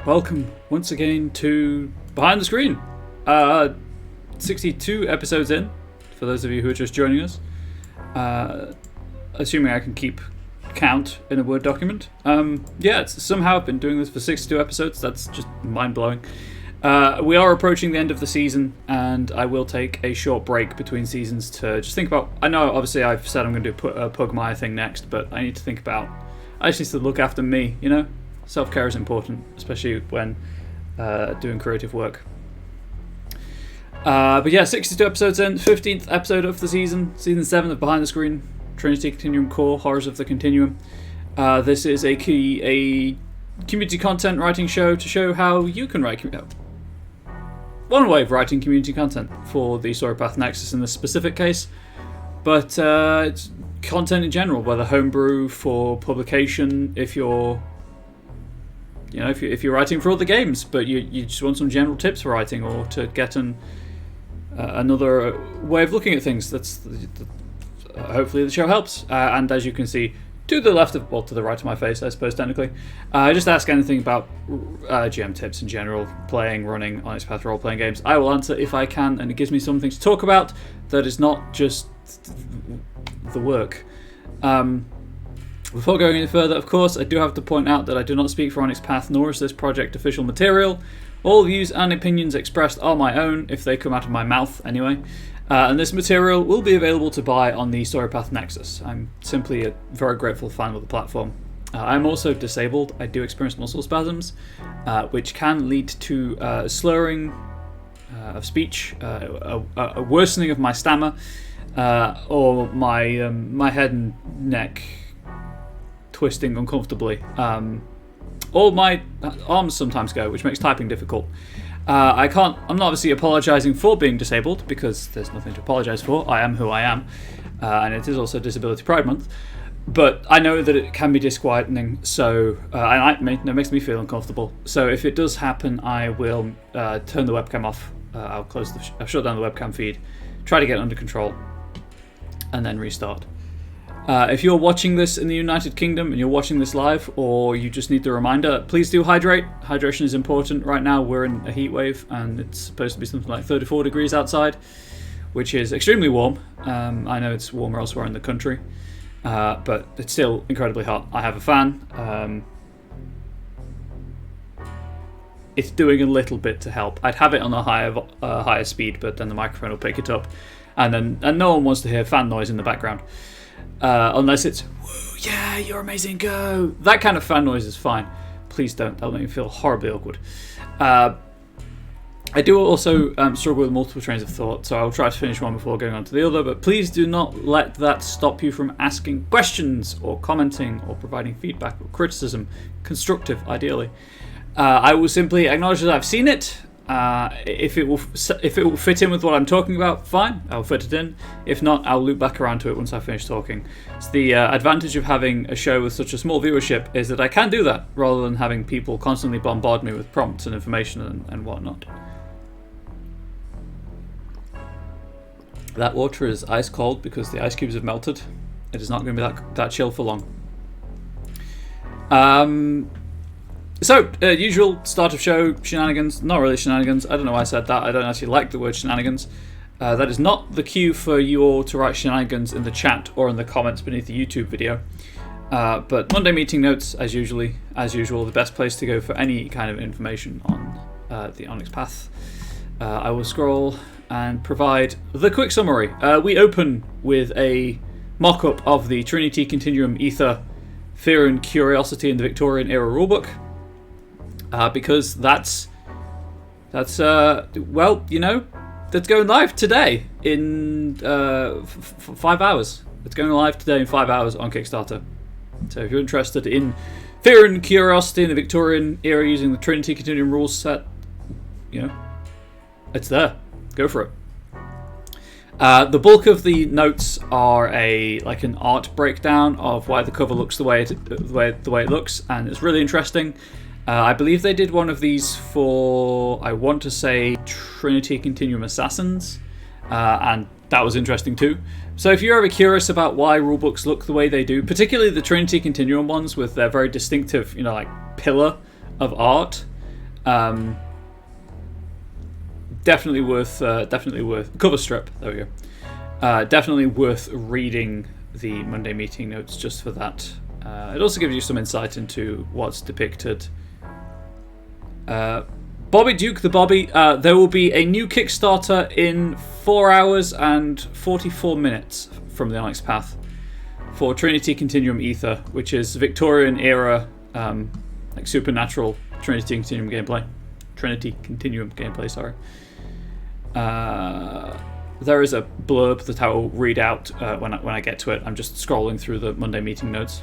Welcome once again to Behind the Screen. 62 episodes in, for those of you who are just joining us. Assuming I can keep count in a Word document. Somehow I've been doing this for 62 episodes. That's just mind-blowing. We are approaching the end of the season, and I will take a short break between seasons to just think about... I know, obviously, I've said I'm going to do Pugmire thing next, but I need to think about... I just need to look after me, you know? Self-care is important, especially when doing creative work. 62 episodes in, 15th episode of the season 7 of Behind the Screen, Trinity Continuum Core, Horrors of the Continuum. This is a community content writing show to show how you can write... one way of writing community content for the Story Path Nexus in this specific case, but it's content in general, whether homebrew, for publication, if you're... if you're writing for other games, but you just want some general tips for writing, or to get another way of looking at things, hopefully the show helps. And as you can see, to the right of my face, I suppose technically, just ask anything about GM tips in general, playing, running Onyx Path role-playing games. I will answer if I can, and it gives me something to talk about that is not just the work. Before going any further, of course, I do have to point out that I do not speak for Onyx Path, nor is this project official material. All views and opinions expressed are my own, if they come out of my mouth anyway. And this material will be available to buy on the Story Path Nexus. I'm simply a very grateful fan of the platform. I'm also disabled. I do experience muscle spasms, which can lead to slurring of speech, a worsening of my stammer, or my head and neck twisting uncomfortably. Or my arms sometimes go, which makes typing difficult. I'm not obviously apologising for being disabled, because there's nothing to apologise for. I am who I am, and it is also Disability Pride Month. But I know that it can be disquieting, so it makes me feel uncomfortable. So if it does happen, I will turn the webcam off. I'll shut down the webcam feed, try to get it under control, and then restart. If you're watching this in the United Kingdom and you're watching this live, or you just need the reminder, please do hydrate. Hydration is important. Right now we're in a heat wave, and it's supposed to be something like 34 degrees outside, which is extremely warm. I know it's warmer elsewhere in the country, but it's still incredibly hot. I have a fan. It's doing a little bit to help. I'd have it on a higher speed, but then the microphone will pick it up, and no one wants to hear fan noise in the background. Unless it's, woo, yeah, you're amazing, go. That kind of fan noise is fine. Please don't. That'll make me feel horribly awkward. I do also struggle with multiple trains of thought, so I'll try to finish one before going on to the other, but please do not let that stop you from asking questions, or commenting, or providing feedback, or criticism. Constructive, ideally. I will simply acknowledge that I've seen it. If it will fit in with what I'm talking about, fine, I'll fit it in. If not, I'll loop back around to it once I finish talking. So the advantage of having a show with such a small viewership is that I can do that, rather than having people constantly bombard me with prompts and information and whatnot. That water is ice cold because the ice cubes have melted. It is not going to be that chill for long. Usual start of show shenanigans. Not really shenanigans. I don't know why I said that. I don't actually like the word shenanigans. That is not the cue for you all to write shenanigans in the chat or in the comments beneath the YouTube video. But Monday meeting notes, as usual, the best place to go for any kind of information on the Onyx Path. I will scroll and provide the quick summary. We open with a mock-up of the Trinity Continuum Ether, Fear and Curiosity in the Victorian Era rulebook. Because that's going live today in 5 hours. It's going live today in 5 hours on Kickstarter. So if you're interested in Fear and Curiosity in the Victorian Era using the Trinity Continuum rules set, it's there. Go for it. The bulk of the notes are an art breakdown of why the cover looks the way it looks, and it's really interesting. I believe they did one of these for, I want to say, Trinity Continuum Assassins, and that was interesting too. So if you're ever curious about why rulebooks look the way they do, particularly the Trinity Continuum ones with their very distinctive, pillar of art, Definitely worth cover strip. There we go. Definitely worth reading the Monday meeting notes just for that. It also gives you some insight into what's depicted. Bobby Duke the Bobby. There will be a new Kickstarter in 4 hours and 44 minutes from the Onyx Path for Trinity Continuum Ether, which is Victorian era, like supernatural Trinity Continuum gameplay. Sorry. There is a blurb that I will read out when I get to it. I'm just scrolling through the Monday meeting notes.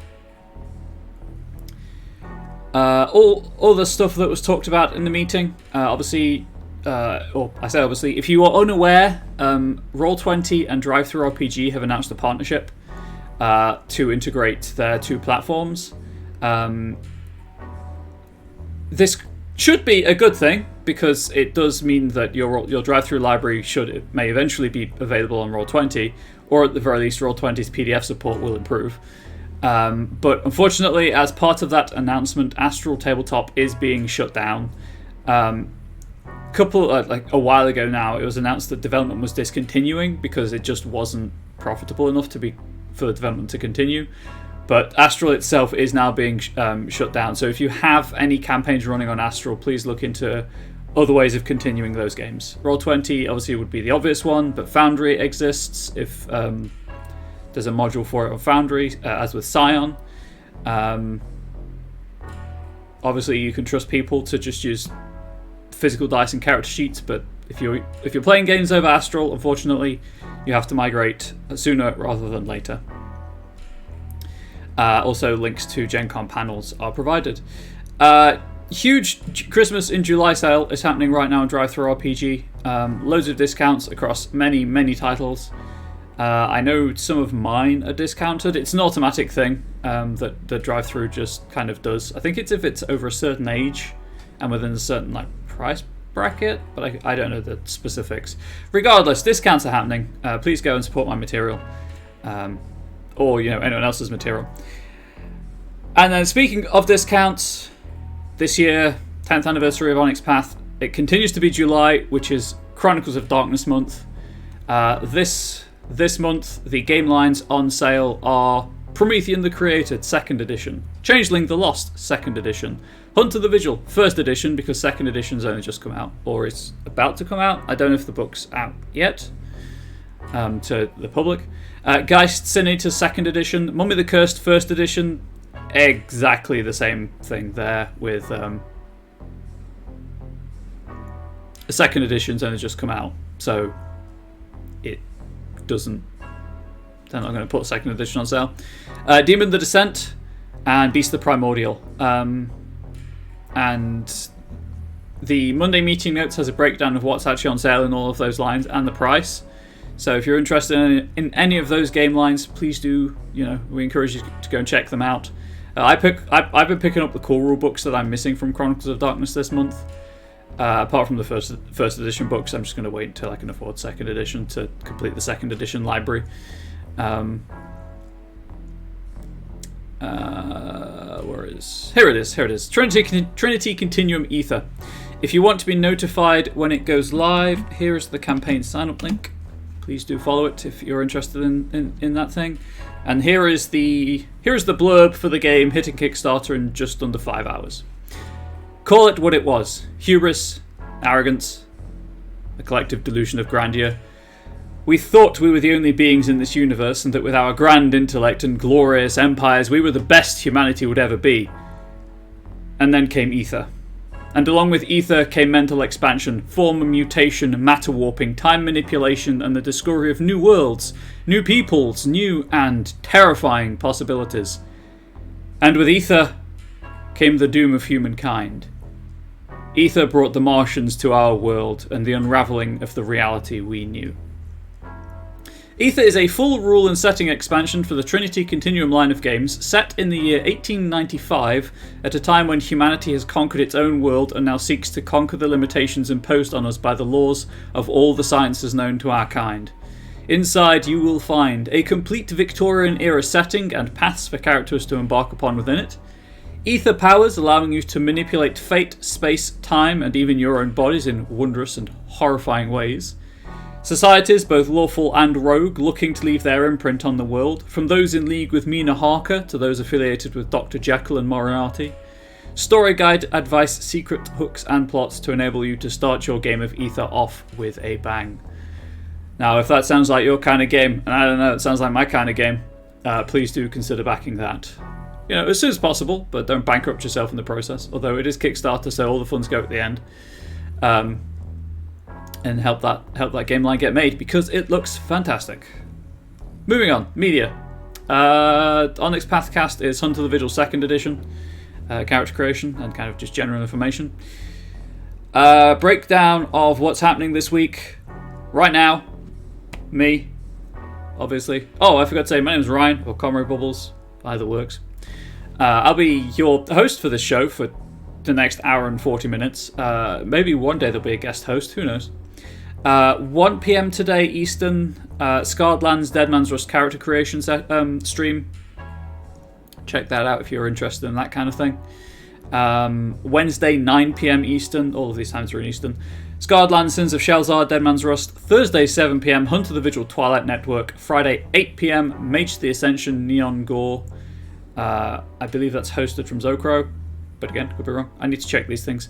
All the stuff that was talked about in the meeting, obviously, if you are unaware, Roll20 and DriveThruRPG have announced a partnership to integrate their two platforms. This should be a good thing, because it does mean that your drive-thru library may eventually be available on Roll20, or at the very least Roll20's PDF support will improve. But unfortunately, as part of that announcement, Astral Tabletop is being shut down. A while ago now, it was announced that development was discontinuing because it just wasn't profitable enough for the development to continue. But Astral itself is now being shut down. So if you have any campaigns running on Astral, please look into other ways of continuing those games. Roll20 obviously would be the obvious one, but Foundry exists if there's a module for it on Foundry, as with Scion. Obviously, you can trust people to just use physical dice and character sheets, but if you're playing games over Astral, unfortunately, you have to migrate sooner rather than later. Also, links to Gen Con panels are provided. Huge Christmas in July sale is happening right now on DriveThruRPG. Loads of discounts across many titles. I know some of mine are discounted. It's an automatic thing that the DriveThru just kind of does. I think it's if it's over a certain age and within a certain price bracket, but I don't know the specifics. Regardless, discounts are happening. Please go and support my material. Or anyone else's material. And then speaking of discounts, this year, 10th anniversary of Onyx Path, it continues to be July, which is Chronicles of Darkness month. This month, the game lines on sale are Promethean the Created, 2nd edition, Changeling the Lost, 2nd edition, Hunter the Vigil, 1st edition, because 2nd edition's only just come out, or is about to come out. I don't know if the book's out yet to the public. Geist Sin Eater 2nd edition, Mummy the Cursed 1st edition, exactly the same thing there with the 2nd edition's only just come out, so it doesn't. They're not going to put 2nd edition on sale. Demon the Descent and Beast the Primordial. And the Monday meeting notes has a breakdown of what's actually on sale in all of those lines and the price. So if you're interested in any of those game lines, please do. We encourage you to go and check them out. I've been picking up the core rule books that I'm missing from Chronicles of Darkness this month. Apart from the first edition books, I'm just going to wait until I can afford 2nd edition to complete the 2nd edition library. Here it is. Trinity Continuum Ether. If you want to be notified when it goes live, here is the campaign sign-up link. Please do follow it if you're interested in that thing. And here is the blurb for the game hitting Kickstarter in just under 5 hours. Call it what it was: hubris, arrogance, a collective delusion of grandeur. We thought we were the only beings in this universe, and that with our grand intellect and glorious empires, we were the best humanity would ever be. And then came Ether. And along with Ether came mental expansion, form mutation, matter warping, time manipulation, and the discovery of new worlds, new peoples, new and terrifying possibilities. And with Ether came the doom of humankind. Ether brought the Martians to our world and the unravelling of the reality we knew. Ether is a full rule and setting expansion for the Trinity Continuum line of games, set in the year 1895, at a time when humanity has conquered its own world and now seeks to conquer the limitations imposed on us by the laws of all the sciences known to our kind. Inside you will find a complete Victorian era setting and paths for characters to embark upon within it. Ether powers allowing you to manipulate fate, space, time, and even your own bodies in wondrous and horrifying ways. Societies, both lawful and rogue, looking to leave their imprint on the world, from those in league with Mina Harker to those affiliated with Dr. Jekyll and Moriarty. Story guide, advice, secret hooks and plots to enable you to start your game of Ether off with a bang. Now, if that sounds like your kind of game, and I don't know, it sounds like my kind of game, please do consider backing that. As soon as possible, but don't bankrupt yourself in the process. Although it is Kickstarter, so all the funds go at the end. And help that game line get made, because it looks fantastic. Moving on, media. Onyx Path Cast is Hunt of the Vigil 2nd edition, character creation and kind of just general information. Breakdown of what's happening this week. Right now, me, obviously. Oh, I forgot to say, my name's Ryan, or Comrade Bubbles, either works. I'll be your host for this show for the next hour and 40 minutes. Maybe one day there'll be a guest host, who knows. 1 p.m. today Eastern, Scarred Lands Dead Man's Rust character creation stream. Check that out if you're interested in that kind of thing. Wednesday 9 p.m. Eastern, all of these times are in Eastern. Scarred Lands Sins of Shelzar Dead Man's Rust. Thursday 7 p.m. Hunt of the Vigil Twilight Network. Friday 8 p.m. Mage to the Ascension Neon Gore. I believe that's hosted from Zocro, but again, could be wrong. I need to check these things.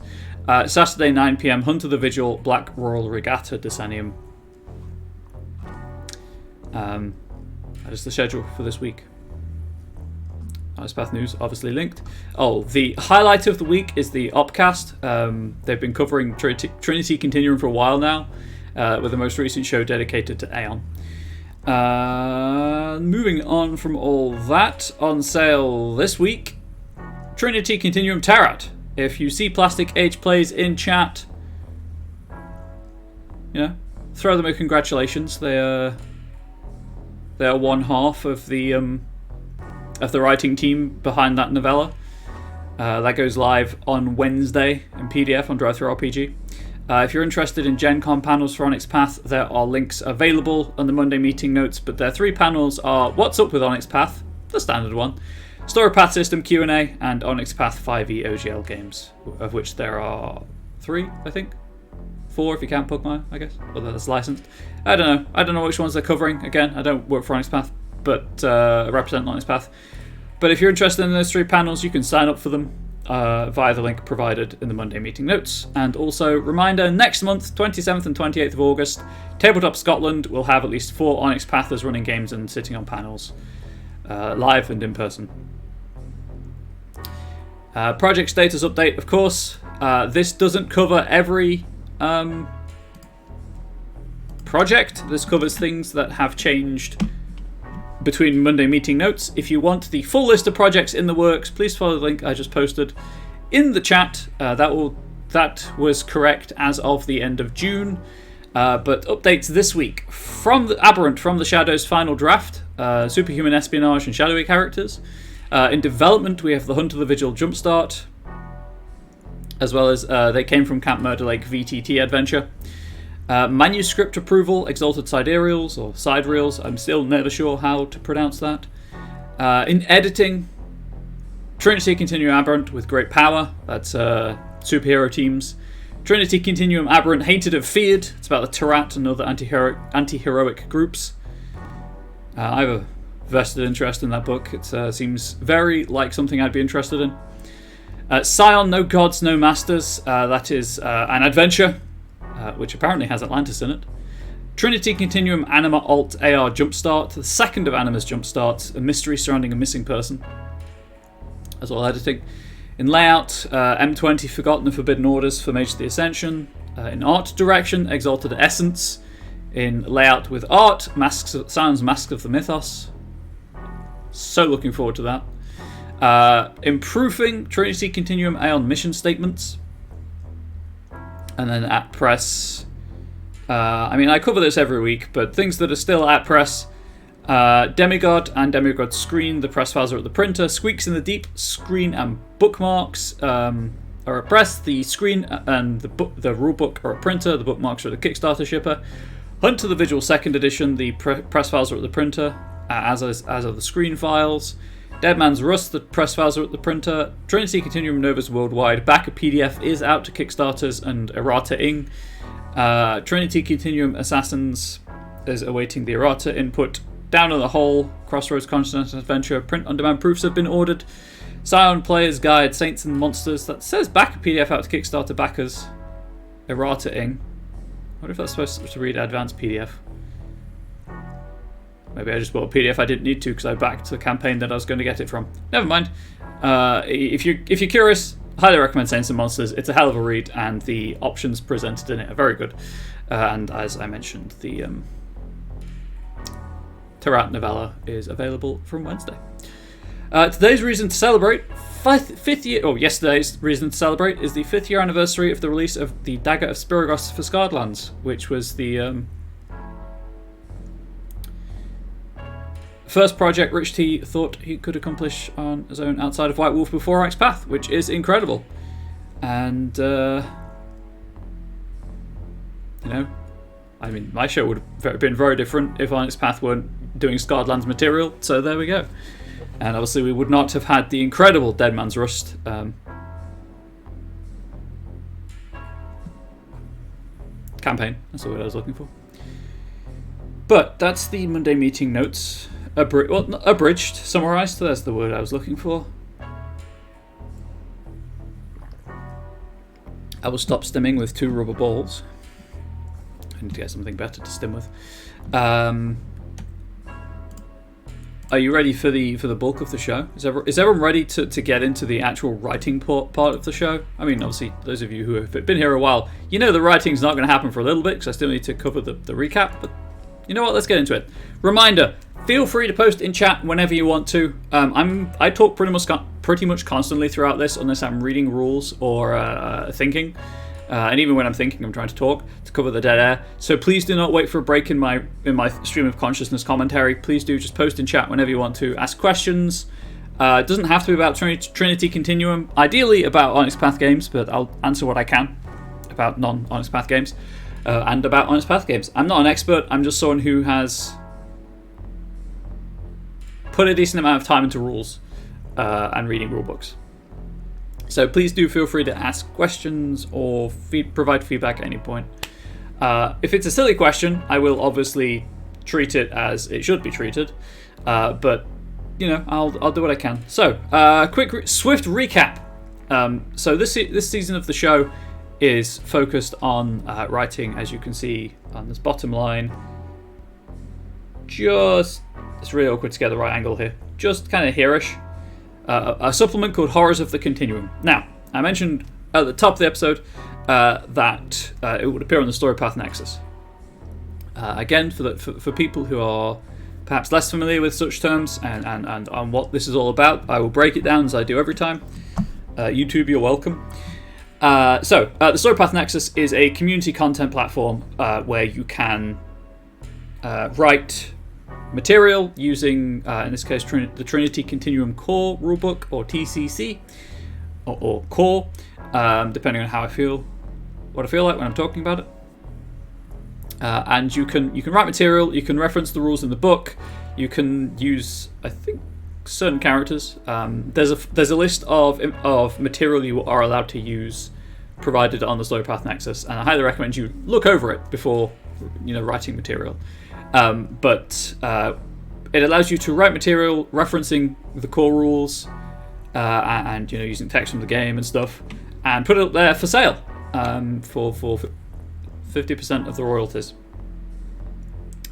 Saturday 9 p.m. Hunt of the Vigil Black Royal Regatta Decennium. That is the schedule for this week. Onyx Path News, obviously linked. Oh, the highlight of the week is the Opcast. They've been covering Trinity Continuum for a while now, with the most recent show dedicated to Aeon. Moving on from all that, on sale this week, Trinity Continuum Tarat. If you see Plastic Age Plays in chat, throw them a congratulations. They are one half of the writing team behind that novella. That goes live on Wednesday in PDF on Drive-Thru-RPG. If you're interested in Gen Con panels for Onyx Path, there are links available on the Monday meeting notes, but their 3 panels are What's Up with Onyx Path, the standard one, Story Path System Q&A, and Onyx Path 5e OGL games, of which there are 3, I think. 4 if you count Pugmire, I guess, although that's licensed. I don't know which ones they're covering. Again, I don't work for Onyx Path, but represent Onyx Path. But if you're interested in those 3 panels, you can sign up for them via the link provided in the Monday meeting notes. And also, reminder, next month, 27th and 28th of August, Tabletop Scotland will have at least 4 Onyx Pathers running games and sitting on panels, live and in person. Project status update, of course. This doesn't cover every project. This covers things that have changed between Monday meeting notes. If you want the full list of projects in the works, please follow the link I just posted in the chat. That was correct as of the end of June. But updates this week from the Aberrant from the Shadows final draft, Superhuman Espionage and Shadowy characters. In development, we have the Hunt of the Vigil Jumpstart, as well as They Came from Camp Murder Lake VTT adventure. Manuscript approval, Exalted Sidereals, or Sidereals, I'm still never sure how to pronounce that. In editing, Trinity Continuum Aberrant with Great Power, that's superhero teams. Trinity Continuum Aberrant Hated and Feared, it's about the Tarat and other anti-heroic groups. I have a vested interest in that book. It seems very like something I'd be interested in. Scion No Gods, No Masters, that is an adventure, which apparently has Atlantis in it. Trinity Continuum Anima Alt AR Jumpstart, the second of Anima's Jumpstarts, a mystery surrounding a missing person. As well editing. In layout, M20 Forgotten and Forbidden Orders for Mage to the Ascension. In art direction, Exalted Essence. In layout with art, Sion's Mask of the Mythos. So looking forward to that. Improving Trinity Continuum Aeon mission statements. And then at press, I cover this every week, but things that are still at press, Demigod and Demigod Screen, the press files are at the printer. Squeaks in the Deep, Screen and Bookmarks are at press. The Screen and the rulebook are at printer. The bookmarks are at the Kickstarter shipper. Hunt of the Vigil 2nd edition, the press files are at the printer, as are the Screen files. Dead Man's Rust, the press files are at the printer. Trinity Continuum Nova's worldwide. Backer PDF is out to Kickstarters and errata-ing. Trinity Continuum Assassins is awaiting the errata input. Down in the Hole, Crossroads Consciousness Adventure, print-on-demand proofs have been ordered. Scion Player's Guide, Saints and Monsters, that says backer PDF out to Kickstarter backers. Errata-ing. I wonder if that's supposed to read advanced PDF. Maybe I just bought a PDF I didn't need to because I backed the campaign that I was going to get it from. Never mind. If you're curious, highly recommend Saints and Monsters. It's a hell of a read, and the options presented in it are very good. And as I mentioned, the Tarat novella is available from Wednesday. Today's reason to celebrate, yesterday's reason to celebrate is the 5th year anniversary of the release of the Dagger of Spirogos for Scardlands, which was the first project Rich T thought he could accomplish on his own outside of White Wolf before Onyx Path, which is incredible. And, I mean, my show would have been very different if Onyx Path weren't doing Scardlands material, so there we go. And obviously we would not have had the incredible Dead Man's Rust campaign. That's the word I was looking for. But that's the Monday meeting notes. Abridged, summarised, that's the word I was looking for. I will stop stimming with 2 rubber balls. I need to get something better to stim with. Are you ready for the bulk of the show? Is everyone ready to get into the actual writing part of the show? I mean, obviously, those of you who have been here a while, you know the writing's not going to happen for a little bit because I still need to cover the recap. But you know what? Let's get into it. Reminder: feel free to post in chat whenever you want to. I talk pretty much constantly throughout this, unless I'm reading rules or thinking. And even when I'm thinking, I'm trying to talk to cover the dead air. So please do not wait for a break in my stream of consciousness commentary. Please do just post in chat whenever you want to. Ask questions. It doesn't have to be about Trinity Continuum. Ideally about Onyx Path games, but I'll answer what I can about non-Onyx Path games and about Onyx Path games. I'm not an expert. I'm just someone who has put a decent amount of time into rules and reading rule books. So please do feel free to ask questions or provide feedback at any point. If it's a silly question, I will obviously treat it as it should be treated. But I'll do what I can. So swift recap. So this season of the show is focused on writing, as you can see on this bottom line. It's really awkward to get the right angle here. Just kind of here-ish. A supplement called Horrors of the Continuum. Now, I mentioned at the top of the episode that it would appear on the Story Path Nexus. Again, for people who are perhaps less familiar with such terms and on what this is all about, I will break it down as I do every time. YouTube, you're welcome. So, the Story Path Nexus is a community content platform where you can write material using, in this case, the Trinity Continuum Core rulebook, or TCC, or Core, depending on how I feel, what I feel like when I'm talking about it. And you can write material, you can reference the rules in the book, you can use, I think, certain characters. There's a list of material you are allowed to use, provided on the Story Path Nexus, and I highly recommend you look over it before writing material. But it allows you to write material referencing the core rules and using text from the game and stuff, and put it up there for sale for 50% of the royalties.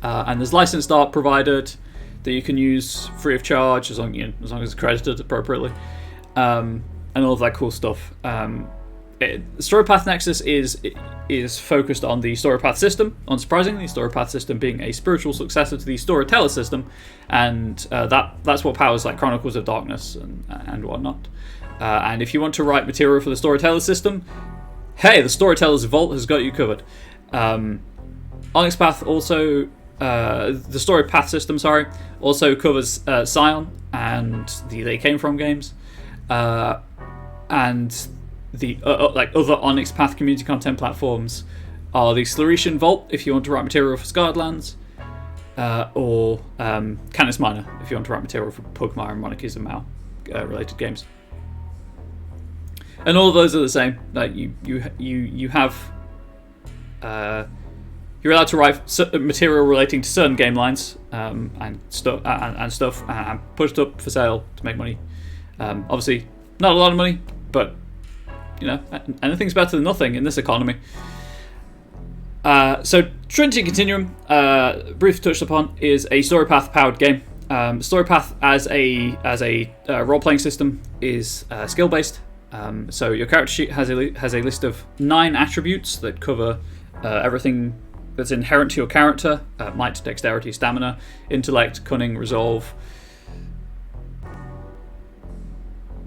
And there's licensed art provided that you can use free of charge as long as it's credited appropriately, and all of that cool stuff. Storypath Nexus is focused on the Storypath system, unsurprisingly, Storypath system being a spiritual successor to the Storyteller system, and that's what powers like Chronicles of Darkness and whatnot. And if you want to write material for the Storyteller system, hey, the Storyteller's Vault has got you covered. Onyx Path also, the Storypath system, also covers Scion and the They Came From games, and the other Onyx Path community content platforms are the Scleretian Vault if you want to write material for Scardlands, or Canis Minor, if you want to write material for Pugmire and Monarchies and Mao related games. And all of those are the same. Like you have you're allowed to write material relating to certain game lines and stuff and put it up for sale to make money. Obviously, not a lot of money, but anything's better than nothing in this economy. So Trinity Continuum, briefly touched upon, is a story path powered game. Story path as a role playing system is skill based. So your character sheet has a list of 9 attributes that cover everything that's inherent to your character: might, dexterity, stamina, intellect, cunning, resolve,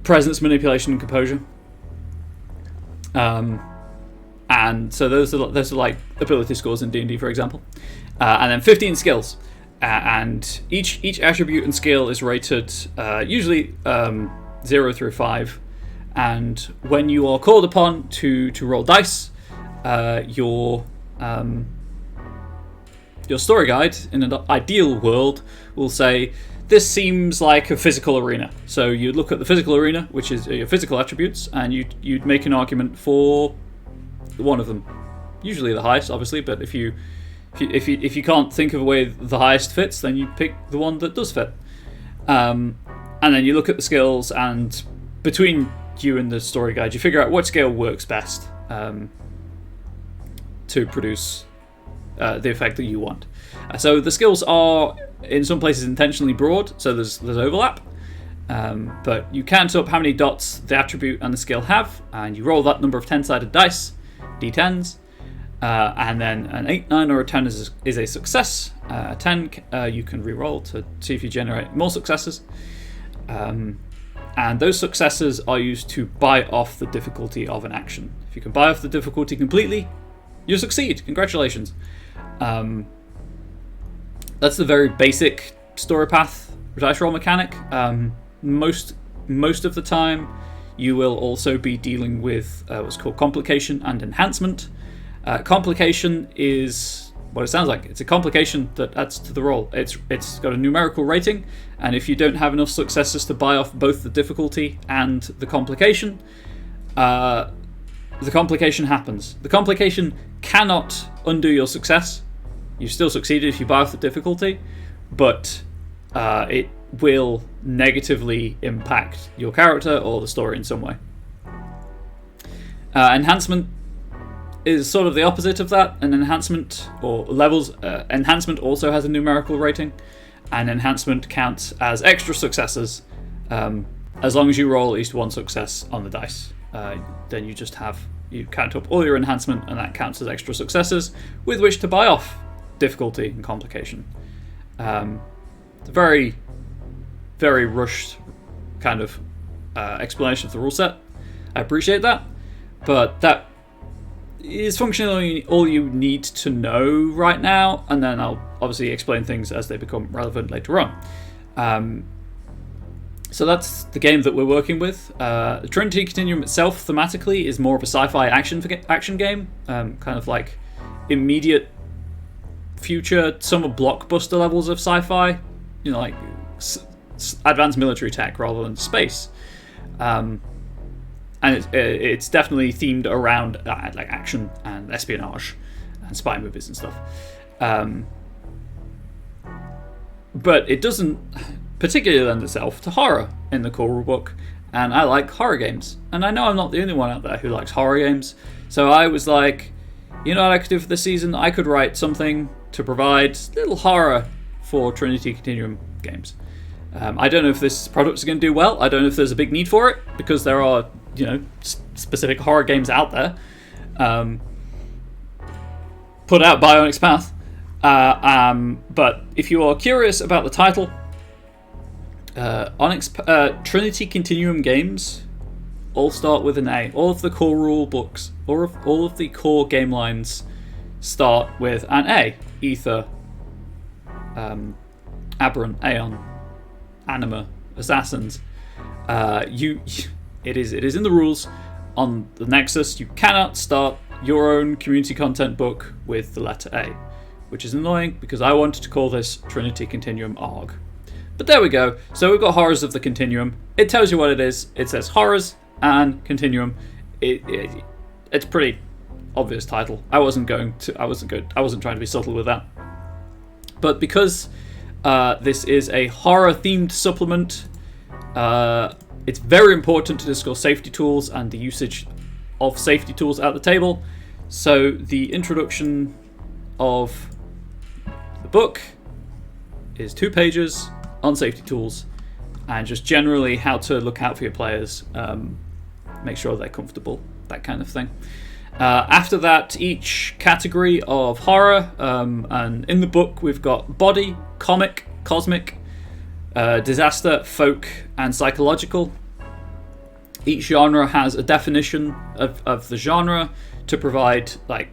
presence, manipulation, and composure. And so those are like ability scores in D&D, for example. And then 15 skills. And each attribute and skill is rated usually 0 through 5. And when you are called upon to roll dice, your story guide in an ideal world will say, this seems like a physical arena. So you'd look at the physical arena, which is your physical attributes, and you'd make an argument for one of them. Usually the highest, obviously, but if you can't think of a way the highest fits, then you pick the one that does fit. And then you look at the skills, and between you and the story guide, you figure out what scale works best to produce the effect that you want. So the skills are in some places intentionally broad, so there's overlap, but you count up how many dots the attribute and the skill have, and you roll that number of 10-sided dice, d10s, and then an 8, 9, or a 10 is a success. A 10 you can re-roll to see if you generate more successes, and those successes are used to buy off the difficulty of an action. If you can buy off the difficulty completely, you succeed. Congratulations. That's the very basic story path dice roll mechanic. Most of the time, you will also be dealing with what's called complication and enhancement. Complication is what it sounds like. It's a complication that adds to the roll. It's got a numerical rating, and if you don't have enough successes to buy off both the difficulty and the complication happens. The complication cannot undo your success. You still succeeded if you buy off the difficulty, but it will negatively impact your character or the story in some way. Enhancement is sort of the opposite of that. An enhancement or levels enhancement also has a numerical rating, and enhancement counts as extra successes as long as you roll at least one success on the dice. Then you count up all your enhancement, and that counts as extra successes with which to buy off difficulty and complication. It's a very, very rushed kind of explanation of the rule set. I appreciate that, but that is functionally all you need to know right now, and then I'll obviously explain things as they become relevant later on. So that's the game that we're working with. Trinity Continuum itself, thematically, is more of a sci-fi action game, kind of like immediate future, some blockbuster levels of sci-fi, like advanced military tech rather than space. And it's definitely themed around like action and espionage and spy movies and stuff. But it doesn't particularly lend itself to horror in the core rulebook, and I like horror games. And I know I'm not the only one out there who likes horror games, so I was like, what I could do for this season? I could write something to provide little horror for Trinity Continuum games. I don't know if this product is going to do well. I don't know if there's a big need for it, because there are, specific horror games out there put out by Onyx Path. But if you are curious about the title, Trinity Continuum games all start with an A. All of the core rule books, all of the core game lines start with an A. Ether, Aberrant, Aeon, Anima, Assassins. It is in the rules on the Nexus. You cannot start your own community content book with the letter A. which is annoying because I wanted to call this Trinity Continuum ARG. But there we go. So we've got Horrors of the Continuum. It tells you what it is. It says Horrors and Continuum. It's pretty obvious title. I wasn't trying to be subtle with that. But because this is a horror-themed supplement, it's very important to discuss safety tools and the usage of safety tools at the table. So the introduction of the book is 2 pages on safety tools and just generally how to look out for your players, make sure they're comfortable, that kind of thing. After that, each category of horror, and in the book we've got body, comic, cosmic, disaster, folk, and psychological. Each genre has a definition of the genre to provide like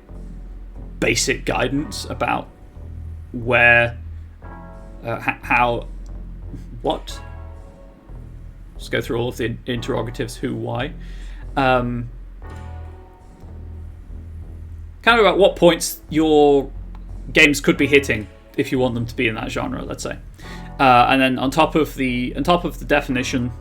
basic guidance about where, how, what. Just go through all of the interrogatives: who, why. Kind of about what points your games could be hitting if you want them to be in that genre, let's say. And then on top of the definition,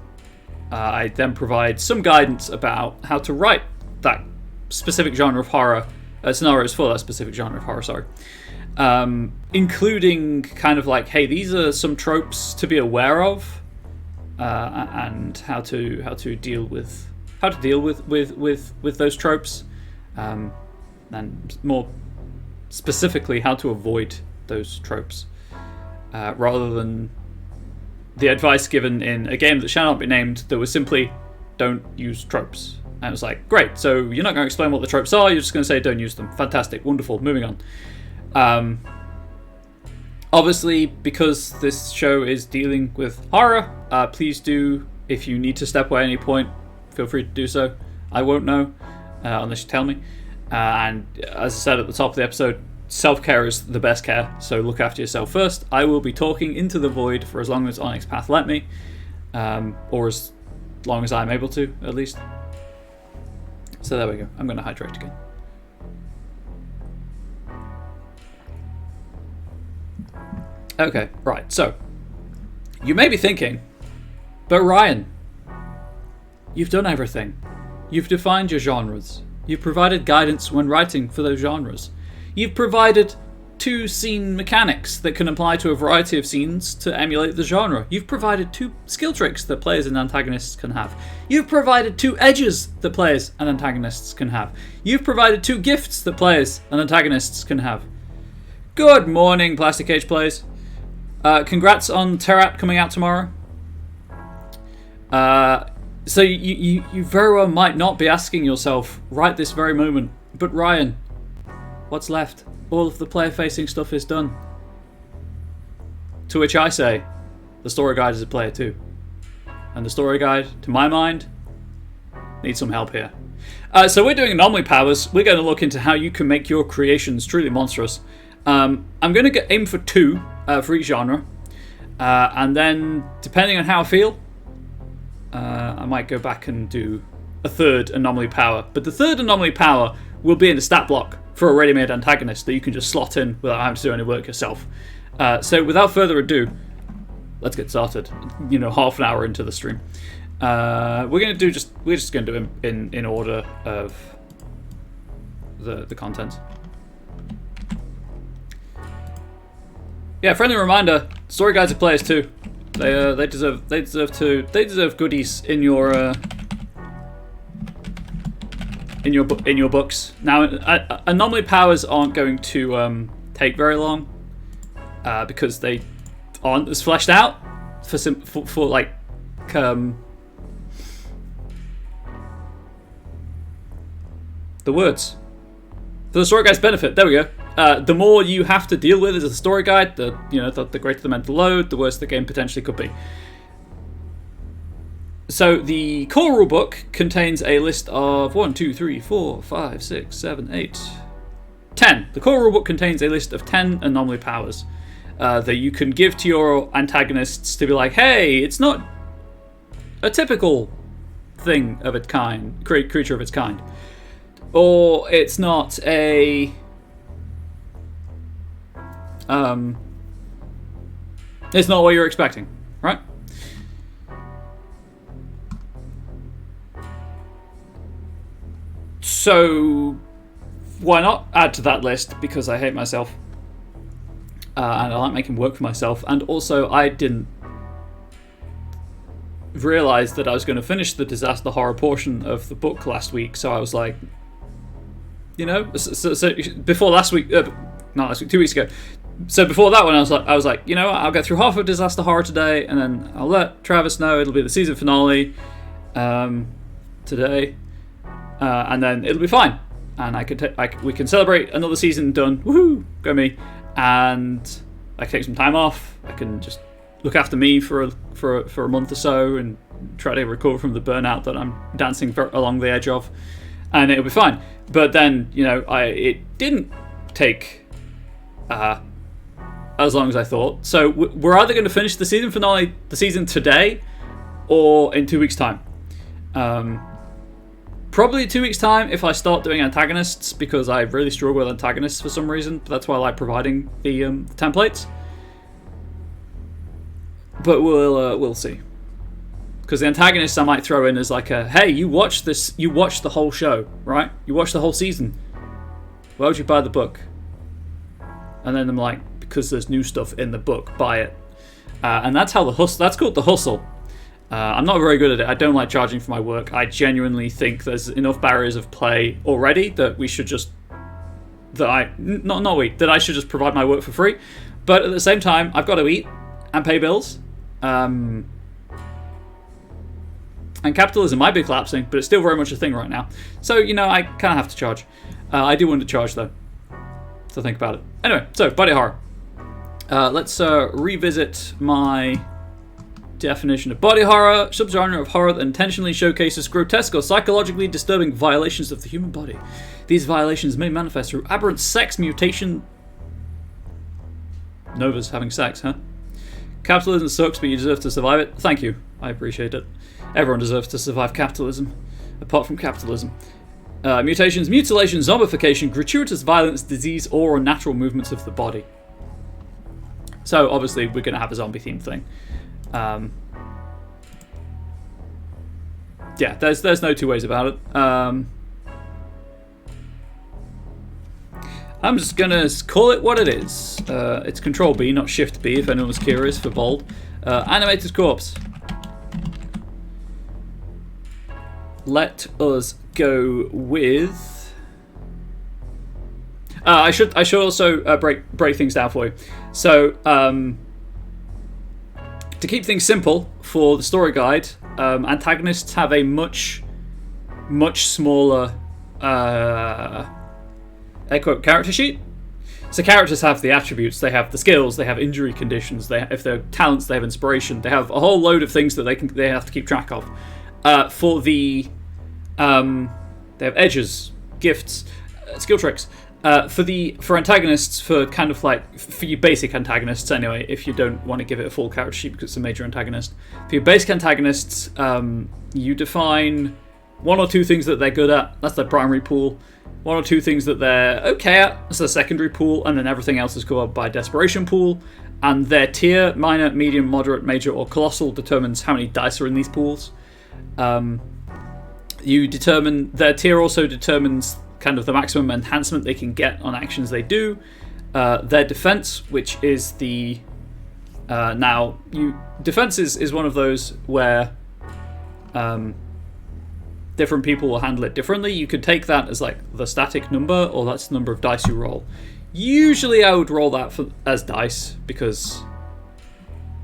I then provide some guidance about how to write that specific genre of horror, scenarios for that specific genre of horror, sorry. Including kind of like, hey, these are some tropes to be aware of, and how to deal with those tropes, and more specifically how to avoid those tropes, rather than the advice given in a game that shall not be named that was simply don't use tropes. And it was like, great, so you're not going to explain what the tropes are, you're just going to say don't use them. Fantastic, wonderful, moving on. Obviously, because this show is dealing with horror, please do, if you need to step away at any point, feel free to do so. I won't know unless you tell me. And as I said at the top of the episode, self-care is the best care, so look after yourself first. I will be talking into the void for as long as Onyx Path let me, or as long as I'm able to, at least. So there we go. I'm going to hydrate again. Okay, right, so you may be thinking, but Ryan, you've done everything. You've defined your genres. You've provided guidance when writing for those genres. You've provided 2 scene mechanics that can apply to a variety of scenes to emulate the genre. You've provided 2 skill tricks that players and antagonists can have. You've provided 2 edges that players and antagonists can have. You've provided 2 gifts that players and antagonists can have. Good morning, Plastic Cage players. Congrats on Terrat coming out tomorrow. So you very well might not be asking yourself right this very moment, but Ryan, what's left? All of the player-facing stuff is done. To which I say, the story guide is a player too. And the story guide, to my mind, needs some help here. So we're doing Anomaly powers. We're going to look into how you can make your creations truly monstrous. I'm going to aim for 2 for each genre. And then, depending on how I feel, I might go back and do a 3rd Anomaly power. But the 3rd Anomaly power will be in the stat block for a ready-made antagonist that you can just slot in without having to do any work yourself. So without further ado, let's get started. Half an hour into the stream. We're just going to do them in order of the content. Yeah, friendly reminder: story guides are players too. They deserve goodies in your books. Now, Anomaly powers aren't going to take very long because they aren't as fleshed out for like the words. For the story guide's benefit, there we go. The more you have to deal with as a story guide, the greater the mental load, the worse the game potentially could be. So the core rulebook contains a list of 1, 2, 3, 4, 5, 6, 7, 8, 10. The core rulebook contains a list of 10 anomaly powers that you can give to your antagonists to be like, hey, it's not a typical thing of its kind, creature of its kind, or it's not a It's not what you're expecting, right? So why not add to that list? Because I hate myself, and I like making work for myself, and also I didn't realize that I was going to finish the disaster horror portion of the book last week, so I was like, so before last week, not last week, 2 weeks ago. So before that one, I was like, I'll get through half of disaster horror today, and then I'll let Travis know it'll be the season finale today, and then it'll be fine, and we can celebrate another season done. Woohoo, go me! And I can take some time off. I can just look after me for a month or so and try to recover from the burnout that I'm dancing along the edge of, and it'll be fine. But then, it didn't take as long as I thought. So we're either going to finish the season finale, the season today, or in 2 weeks' time. Probably 2 weeks' time if I start doing antagonists, because I really struggle with antagonists for some reason. But that's why I like providing the templates. But we'll see. Because the antagonists I might throw in as like hey, you watched the whole show, right? You watched the whole season. Why would you buy the book? And then I'm like, because there's new stuff in the book, buy it. And that's how that's called the hustle. I'm not very good at it. I don't like charging for my work. I genuinely think there's enough barriers of play already that we should just that I should just provide my work for free. But at the same time, I've got to eat and pay bills. And capitalism might be collapsing, but it's still very much a thing right now. So, I kind of have to charge. I do want to charge, though. So think about it. Anyway, so, body horror. Let's revisit my definition of body horror. Subgenre of horror that intentionally showcases grotesque or psychologically disturbing violations of the human body. These violations may manifest through aberrant sex mutation. Nova's having sex, huh? Capitalism sucks, but you deserve to survive it. Thank you. I appreciate it. Everyone deserves to survive capitalism. Apart from capitalism. Mutations, mutilation, zombification, gratuitous violence, disease, or unnatural movements of the body. So, obviously, we're going to have a zombie-themed thing. Yeah, there's no two ways about it. I'm just going to call it what it is. It's Control-B, not Shift-B, if anyone was curious, for bold. Animated corpse. Let us go with... I should also break things down for you. So, to keep things simple for the story guide, antagonists have a much smaller air quote character sheet. So characters have the attributes, they have the skills, they have injury conditions, if they're talents, they have inspiration, they have a whole load of things that they have to keep track of. For the they have edges, gifts, skill tricks. For antagonists, for kind of like for your basic antagonists anyway, if you don't want to give it a full character sheet because it's a major antagonist. For your basic antagonists, you define one or two things that they're good at. That's their primary pool. One or two things that they're okay at. That's their secondary pool, and then everything else is covered by desperation pool. And their tier, minor, medium, moderate, major, or colossal, determines how many dice are in these pools. Their tier also determines kind of the maximum enhancement they can get on actions they do. Their defense, which is the defense is one of those where different people will handle it differently. You could take that as like the static number, or that's the number of dice you roll. Usually I would roll that as dice because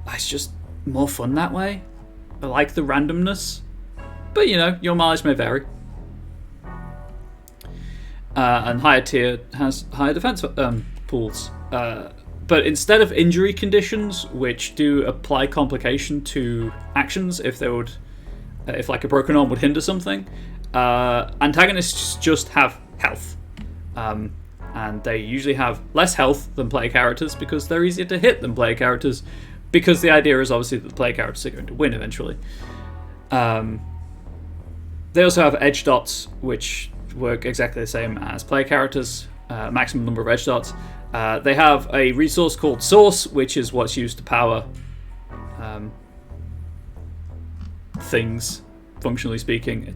it's just more fun that way. I like the randomness, but your mileage may vary. And higher tier has higher defense pools. But instead of injury conditions, which do apply complication to actions, if like a broken arm would hinder something, antagonists just have health. And they usually have less health than player characters because they're easier to hit than player characters, because the idea is obviously that the player characters are going to win eventually. They also have edge dots, which work exactly the same as player characters. maximum number of edge dots. They have a resource called Source, which is what's used to power things, functionally speaking.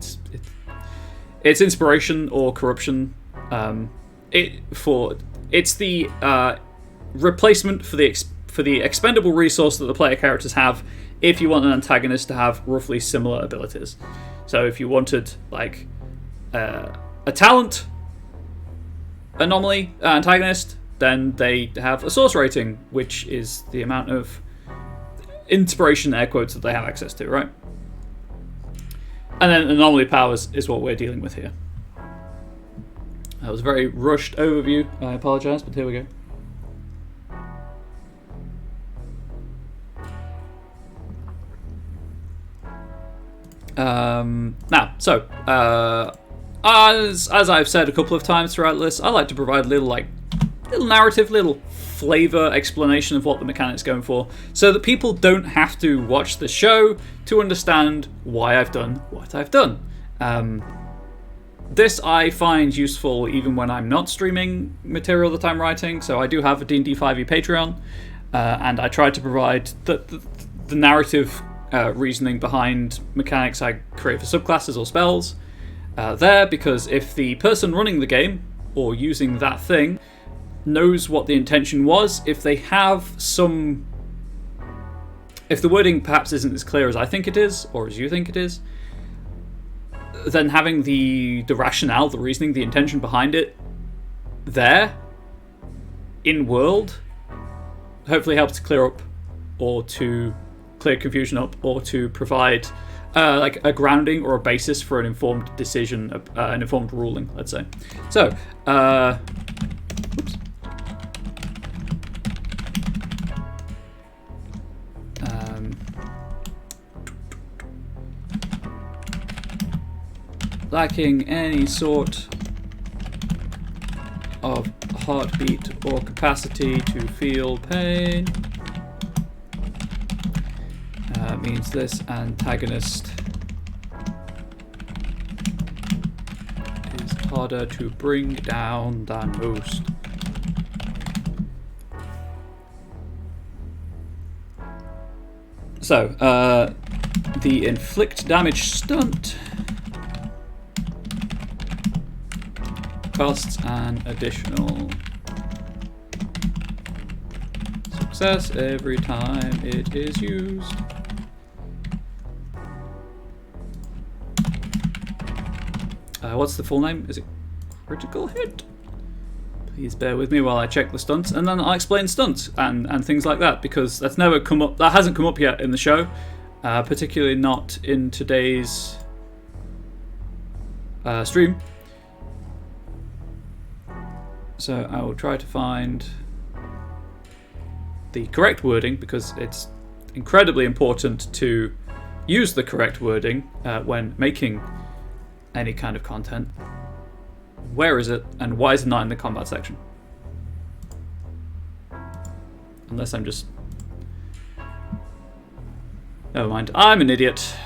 It's inspiration or corruption. It's the replacement for the expendable resource that the player characters have if you want an antagonist to have roughly similar abilities. So if you wanted like a talent anomaly antagonist, then they have a source rating, which is the amount of inspiration, air quotes, that they have access to, right? And then anomaly powers is what we're dealing with here. That was a very rushed overview. I apologize, but here we go. As I've said a couple of times throughout this, I like to provide little narrative, little flavor explanation of what the mechanic's going for, so that people don't have to watch the show to understand why I've done what I've done. This I find useful even when I'm not streaming material that I'm writing. So I do have a D&D 5e Patreon, and I try to provide the narrative reasoning behind mechanics I create for subclasses or spells there, because if the person running the game or using that thing knows what the intention was, if the wording perhaps isn't as clear as I think it is or as you think it is, then having the rationale, the reasoning, the intention behind it there in world hopefully helps to clear up, or to clear confusion up, or to provide like a grounding or a basis for an informed decision, an informed ruling, let's say. So, oops. Lacking any sort of heartbeat or capacity to feel pain means this antagonist is harder to bring down than most. So, the inflict damage stunt costs an additional success every time it is used. What's the full name? Is it critical hit? Please bear with me while I check the stunts, and then I'll explain stunts and things like that, because that's never come up. That hasn't come up yet in the show, particularly not in today's stream. So I will try to find the correct wording, because it's incredibly important to use the correct wording when making any kind of content. Where is it, and why is it not in the combat section? Unless I'm just... Never mind, I'm an idiot.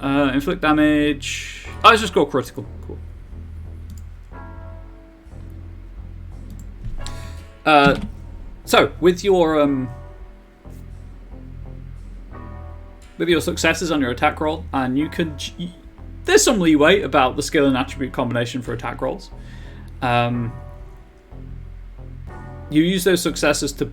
Inflict damage... let's just go critical. Cool. So, with your successes on your attack roll, and you can... There's some leeway about the skill and attribute combination for attack rolls. You use those successes to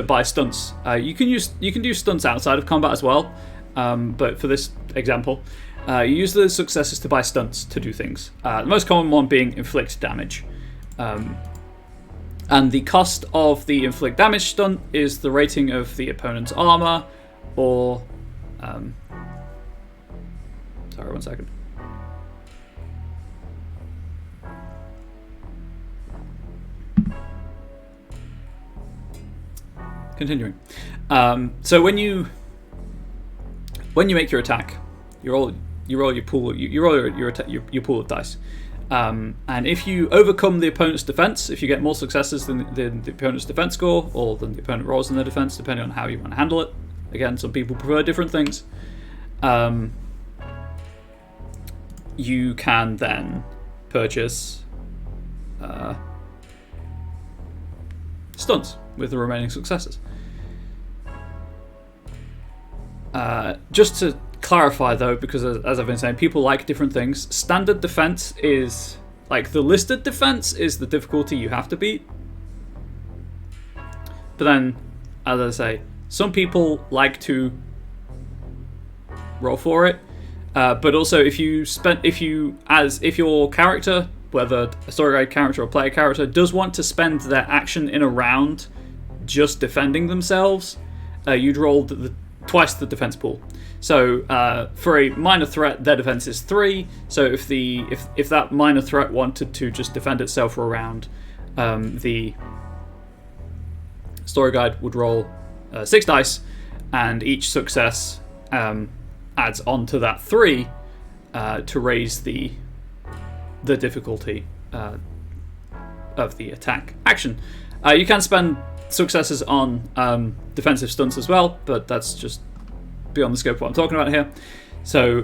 buy stunts. You can do stunts outside of combat as well, but for this example, you use those successes to buy stunts to do things. The most common one being inflict damage. And the cost of the inflict damage stunt is the rating of the opponent's armor, or... sorry, 1 second. Continuing. So when you make your attack, you roll your pool your pool of dice. And if you overcome the opponent's defense, if you get more successes than the opponent's defense score, or than the opponent rolls in their defense, depending on how you want to handle it. Again, some people prefer different things. You can then purchase stunts with the remaining successes. Just to clarify though, because as I've been saying, people like different things. Standard defense is, like, the listed defense is the difficulty you have to beat. But then, as I say, some people like to roll for it. But also, if your character, whether a story guide character or player character, does want to spend their action in a round just defending themselves, you'd roll twice the defense pool. So for a minor threat, their defense is 3. So if that minor threat wanted to just defend itself for a round, the story guide would roll 6 dice, and each success adds on to that 3 to raise the difficulty of the attack action. You can spend successes on defensive stunts as well, but that's just beyond the scope of what I'm talking about here. So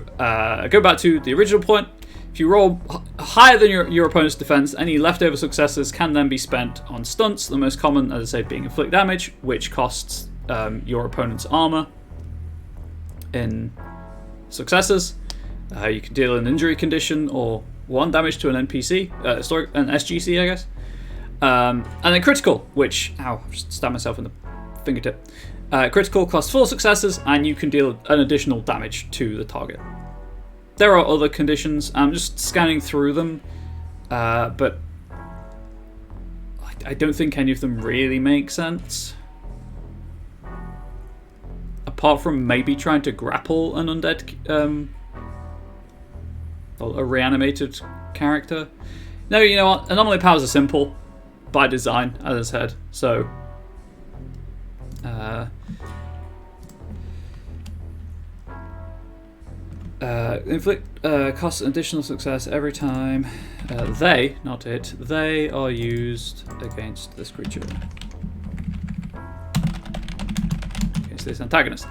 go back to the original point. If you roll higher than your opponent's defense, any leftover successes can then be spent on stunts, the most common, as I say, being inflict damage, which costs your opponent's armor in successes. You can deal an injury condition or 1 damage to an NPC, an SGC, I guess. And then critical, which, ow, I just stabbed myself in the fingertip. Critical costs 4 successes, and you can deal an additional damage to the target. There are other conditions. I'm just scanning through them, but I don't think any of them really make sense. Apart from maybe trying to grapple an undead, a reanimated character. No, you know what? Anomaly powers are simple by design, as I said. So, inflict costs an additional success every time they, not it, they are used against this creature. Against this antagonist.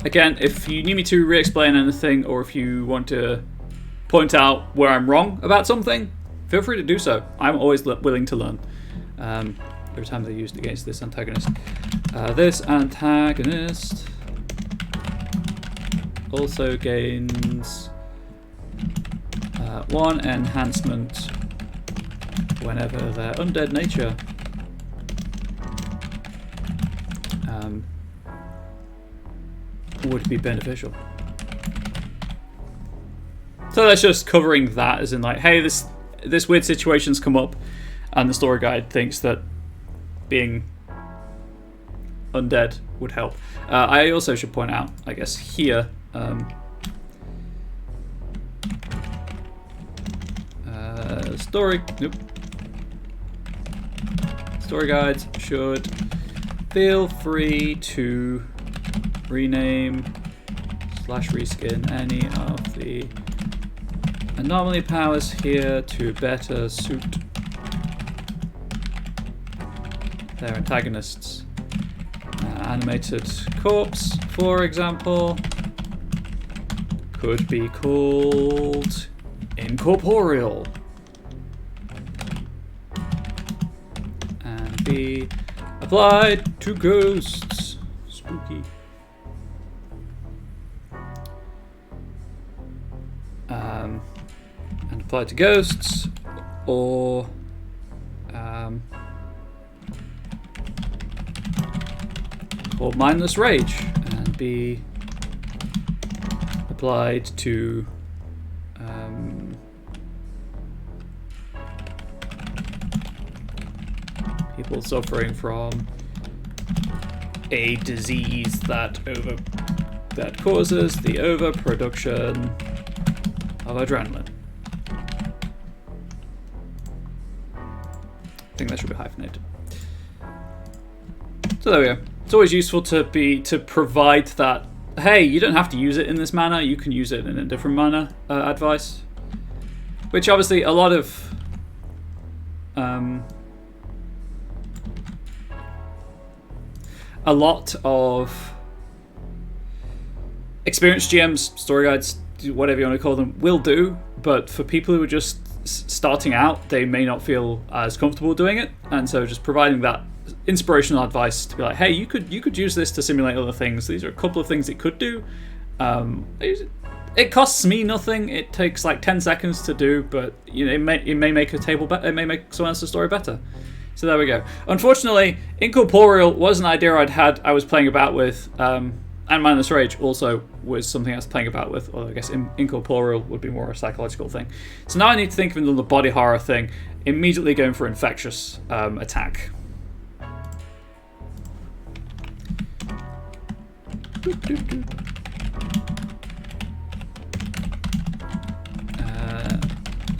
Again, if you need me to re-explain anything, or if you want to point out where I'm wrong about something, feel free to do so. I'm always willing to learn. Every time they're used against this antagonist. This antagonist also gains 1 enhancement whenever their undead nature would be beneficial. So that's just covering that, as in, like, hey, this weird situation's come up, and the story guide thinks that being undead would help. I also should point out, I guess, here, story guides should feel free to rename / reskin any of the anomaly powers here to better suit their antagonists. Animated corpse, for example, could be called incorporeal and be applied to ghosts. Spooky. And applied to ghosts, or called mindless rage and be applied to people suffering from a disease that causes the overproduction of adrenaline. I think that should be hyphenated. So there we go. It's always useful to provide that, hey, you don't have to use it in this manner, you can use it in a different manner, advice. Which obviously a lot of experienced GMs, story guides, whatever you want to call them, will do, but for people who are just starting out, they may not feel as comfortable doing it, and so just providing that inspirational advice to be like, hey, you could use this to simulate other things. These are a couple of things it could do. It costs me nothing. It takes like 10 seconds to do, but it may make a table better. It may make someone else's story better. So there we go. Unfortunately, Incorporeal was an idea I was playing about with, and Mindless Rage also was something I was playing about with, or I guess Incorporeal would be more a psychological thing. So now I need to think of another body horror thing, immediately going for infectious attack.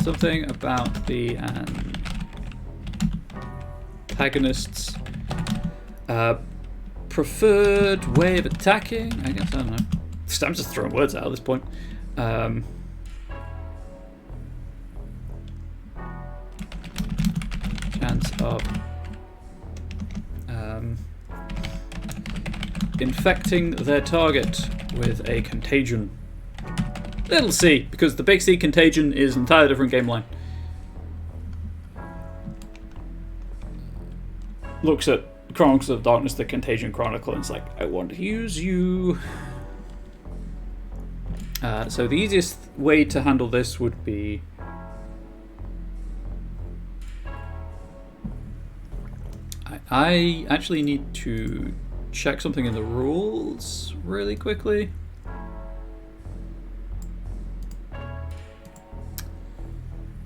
Something about the antagonist's preferred way of attacking. I guess, I don't know. I'm just throwing words out at this point. Chance of infecting their target with a contagion. Little C, because the big C contagion is an entirely different game line. Looks at Chronicles of Darkness, the Contagion Chronicle, and it's like, I want to use you. So the easiest way to handle this would be I actually need to check something in the rules really quickly.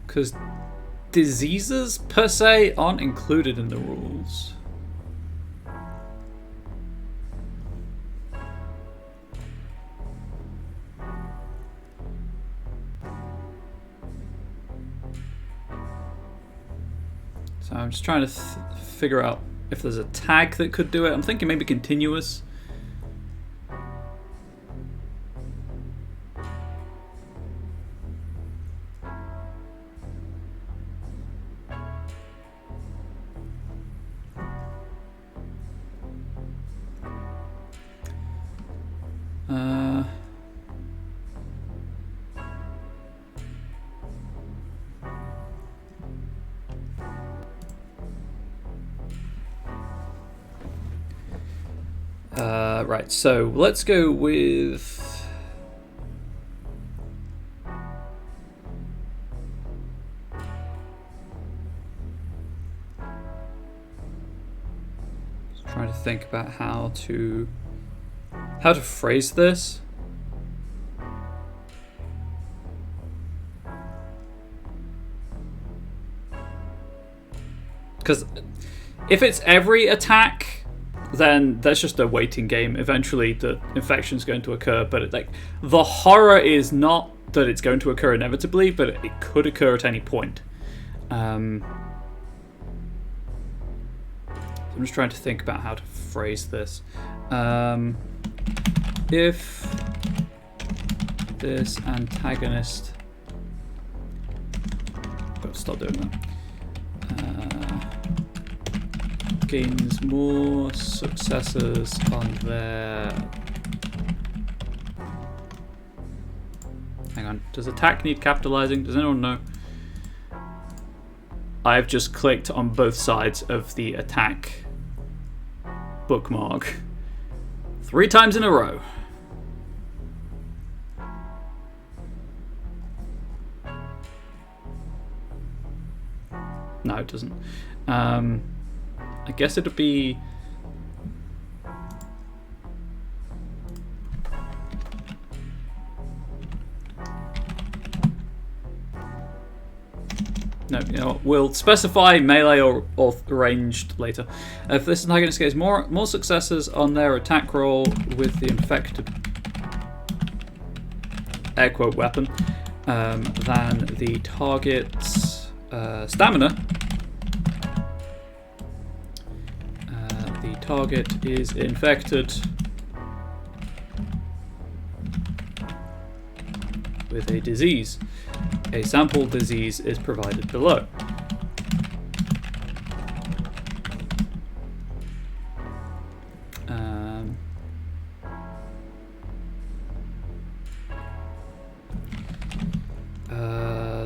Because diseases per se aren't included in the rules. So I'm just trying to figure out if there's a tag that could do it. I'm thinking maybe continuous. Right, so let's go with just trying to think about how to phrase this. Because if it's every attack, then that's just a waiting game. Eventually the infection's going to occur, but the horror is not that it's going to occur inevitably, but it could occur at any point. I'm just trying to think about how to phrase this. If this antagonist... I've got to stop doing that. Gains more successes on their... Hang on, does attack need capitalizing? Does anyone know? I've just clicked on both sides of the attack bookmark 3 times in a row. No, it doesn't. I guess it'd be... No, you know what? We'll specify melee or ranged later. If this antagonist gets more successes on their attack roll with the infected air quote weapon than the target's stamina, target is infected with a disease. A sample disease is provided below.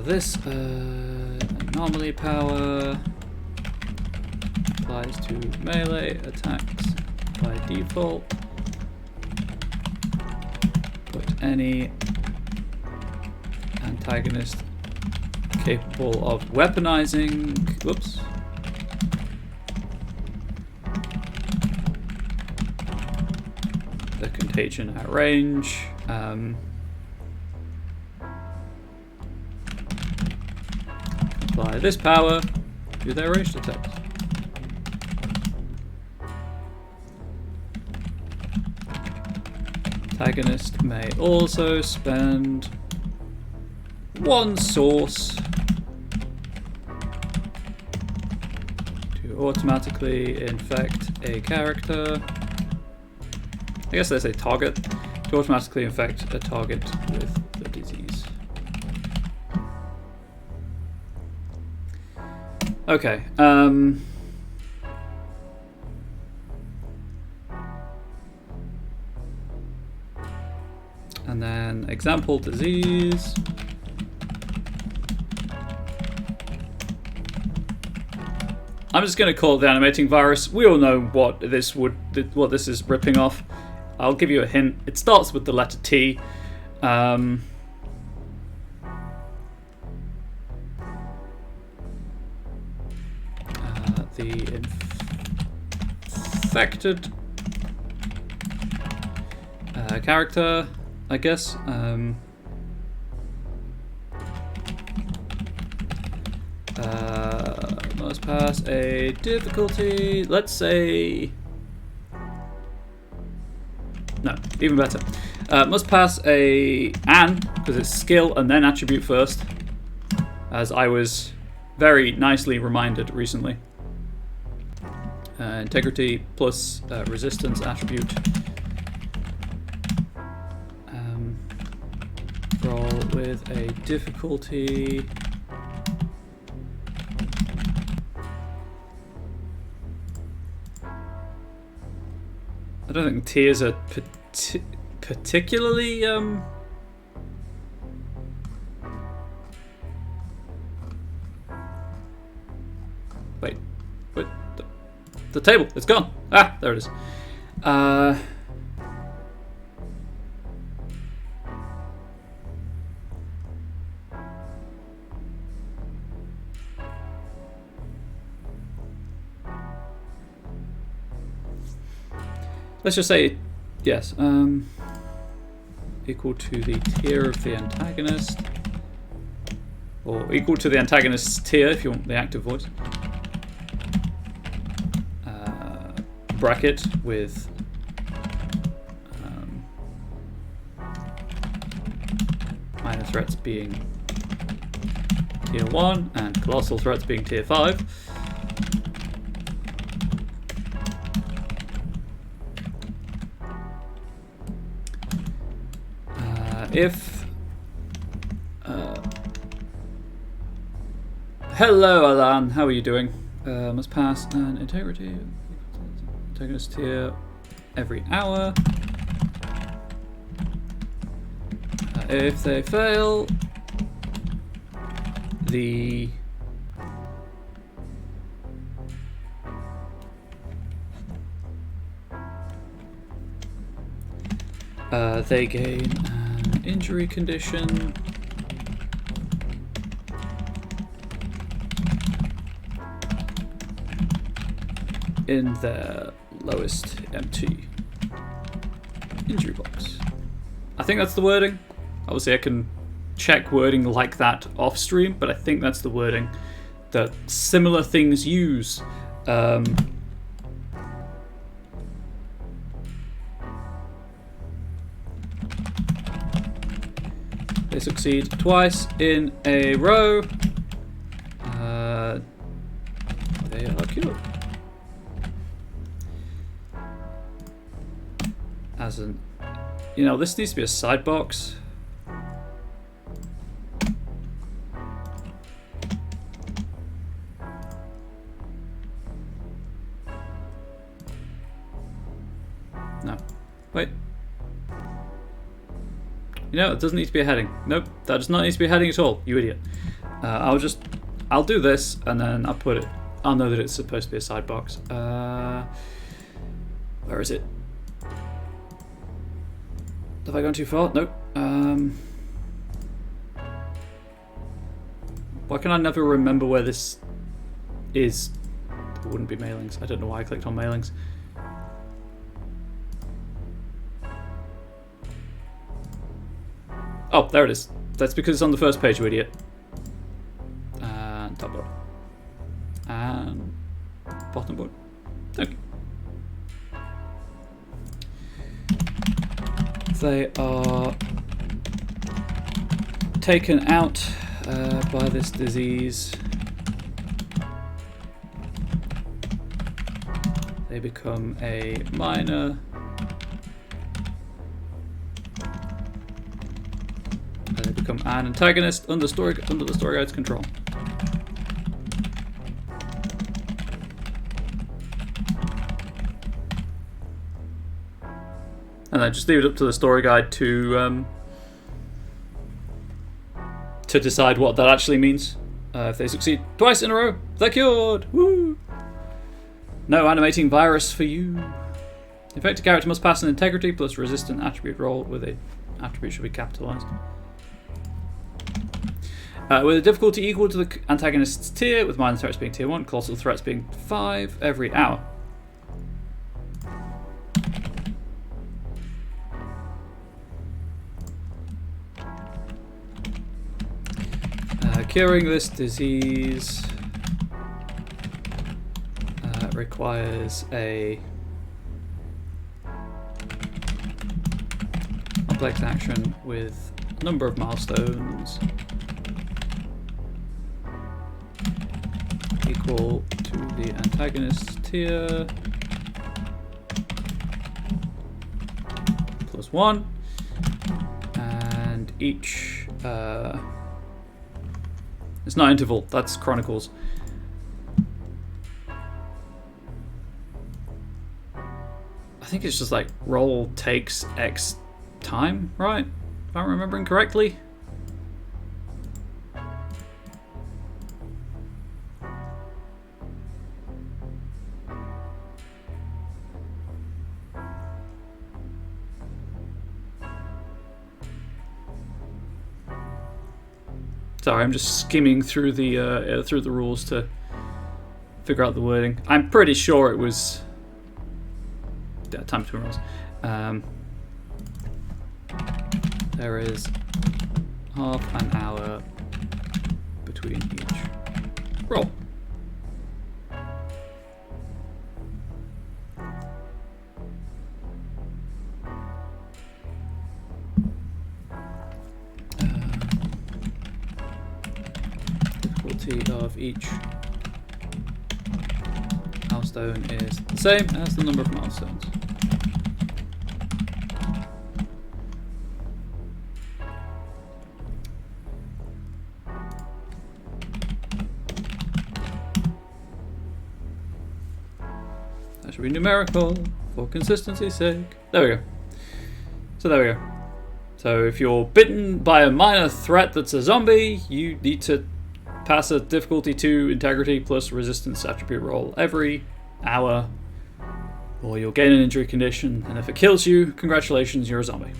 This Anomaly power applies to melee attacks by default. Put any antagonist capable of weaponizing. Whoops. The contagion at range. Apply this power to their ranged attacks. Antagonist may also spend one source to automatically infect a character. I guess they say target. To automatically infect a target with the disease. Okay. And then example disease. I'm just going to call it the animating virus. We all know what this is ripping off. I'll give you a hint. It starts with the letter T. The infected character, I guess. Must pass a difficulty. Let's say. No, even better. Must pass because it's skill and then attribute first, as I was very nicely reminded recently. Integrity plus resistance attribute. Roll with a difficulty. I don't think tiers are particularly wait, the table, it's gone. Ah, there it is. Let's just say, yes, equal to the tier of the antagonist, or equal to the antagonist's tier if you want the active voice. Bracket with minor threats being tier 1 and colossal threats being tier 5. If hello Alan, how are you doing? Must pass an integrity antagonist tier every hour. If they fail, they gain an injury condition. In their lowest MT injury box. I think that's the wording. Obviously I can check wording like that off stream, but I think that's the wording that similar things use. They succeed twice in a row. They are cured. As an, this needs to be a side box. No, wait. It doesn't need to be a heading. Nope, that does not need to be a heading at all, you idiot. I'll just I'll do this, and then I'll know that it's supposed to be a side box. Where is it? Have I gone too far? Nope. Why can I never remember where this is? It wouldn't be mailings. I don't know why I clicked on mailings. Oh, there it is. That's because it's on the first page, you idiot. And top board. And bottom board. Okay. They are taken out by this disease. They become a minor. They become an antagonist under the story guide's control. And then just leave it up to the story guide to decide what that actually means. If they succeed twice in a row, they're cured. Woo! No animating virus for you. Infected character must pass an integrity plus resistant attribute roll with a attribute should be capitalized. With a difficulty equal to the antagonist's tier, with minor threats being tier 1, colossal threats being 5 every hour. Curing this disease requires a complex action with a number of milestones equal to the antagonist's tier plus 1, and each it's not interval, that's Chronicles. I think it's just like roll takes X time, right? If I'm remembering correctly. Sorry, I'm just skimming through the rules to figure out the wording. I'm pretty sure it was time between rolls. There is half an hour between each roll. Of each milestone is the same as the number of milestones. That should be numerical for consistency's sake. There we go. So there we go. So if you're bitten by a minor threat that's a zombie, you need to pass a difficulty 2 integrity plus resistance attribute roll every hour, or you'll gain an injury condition, and if it kills you, congratulations, you're a zombie.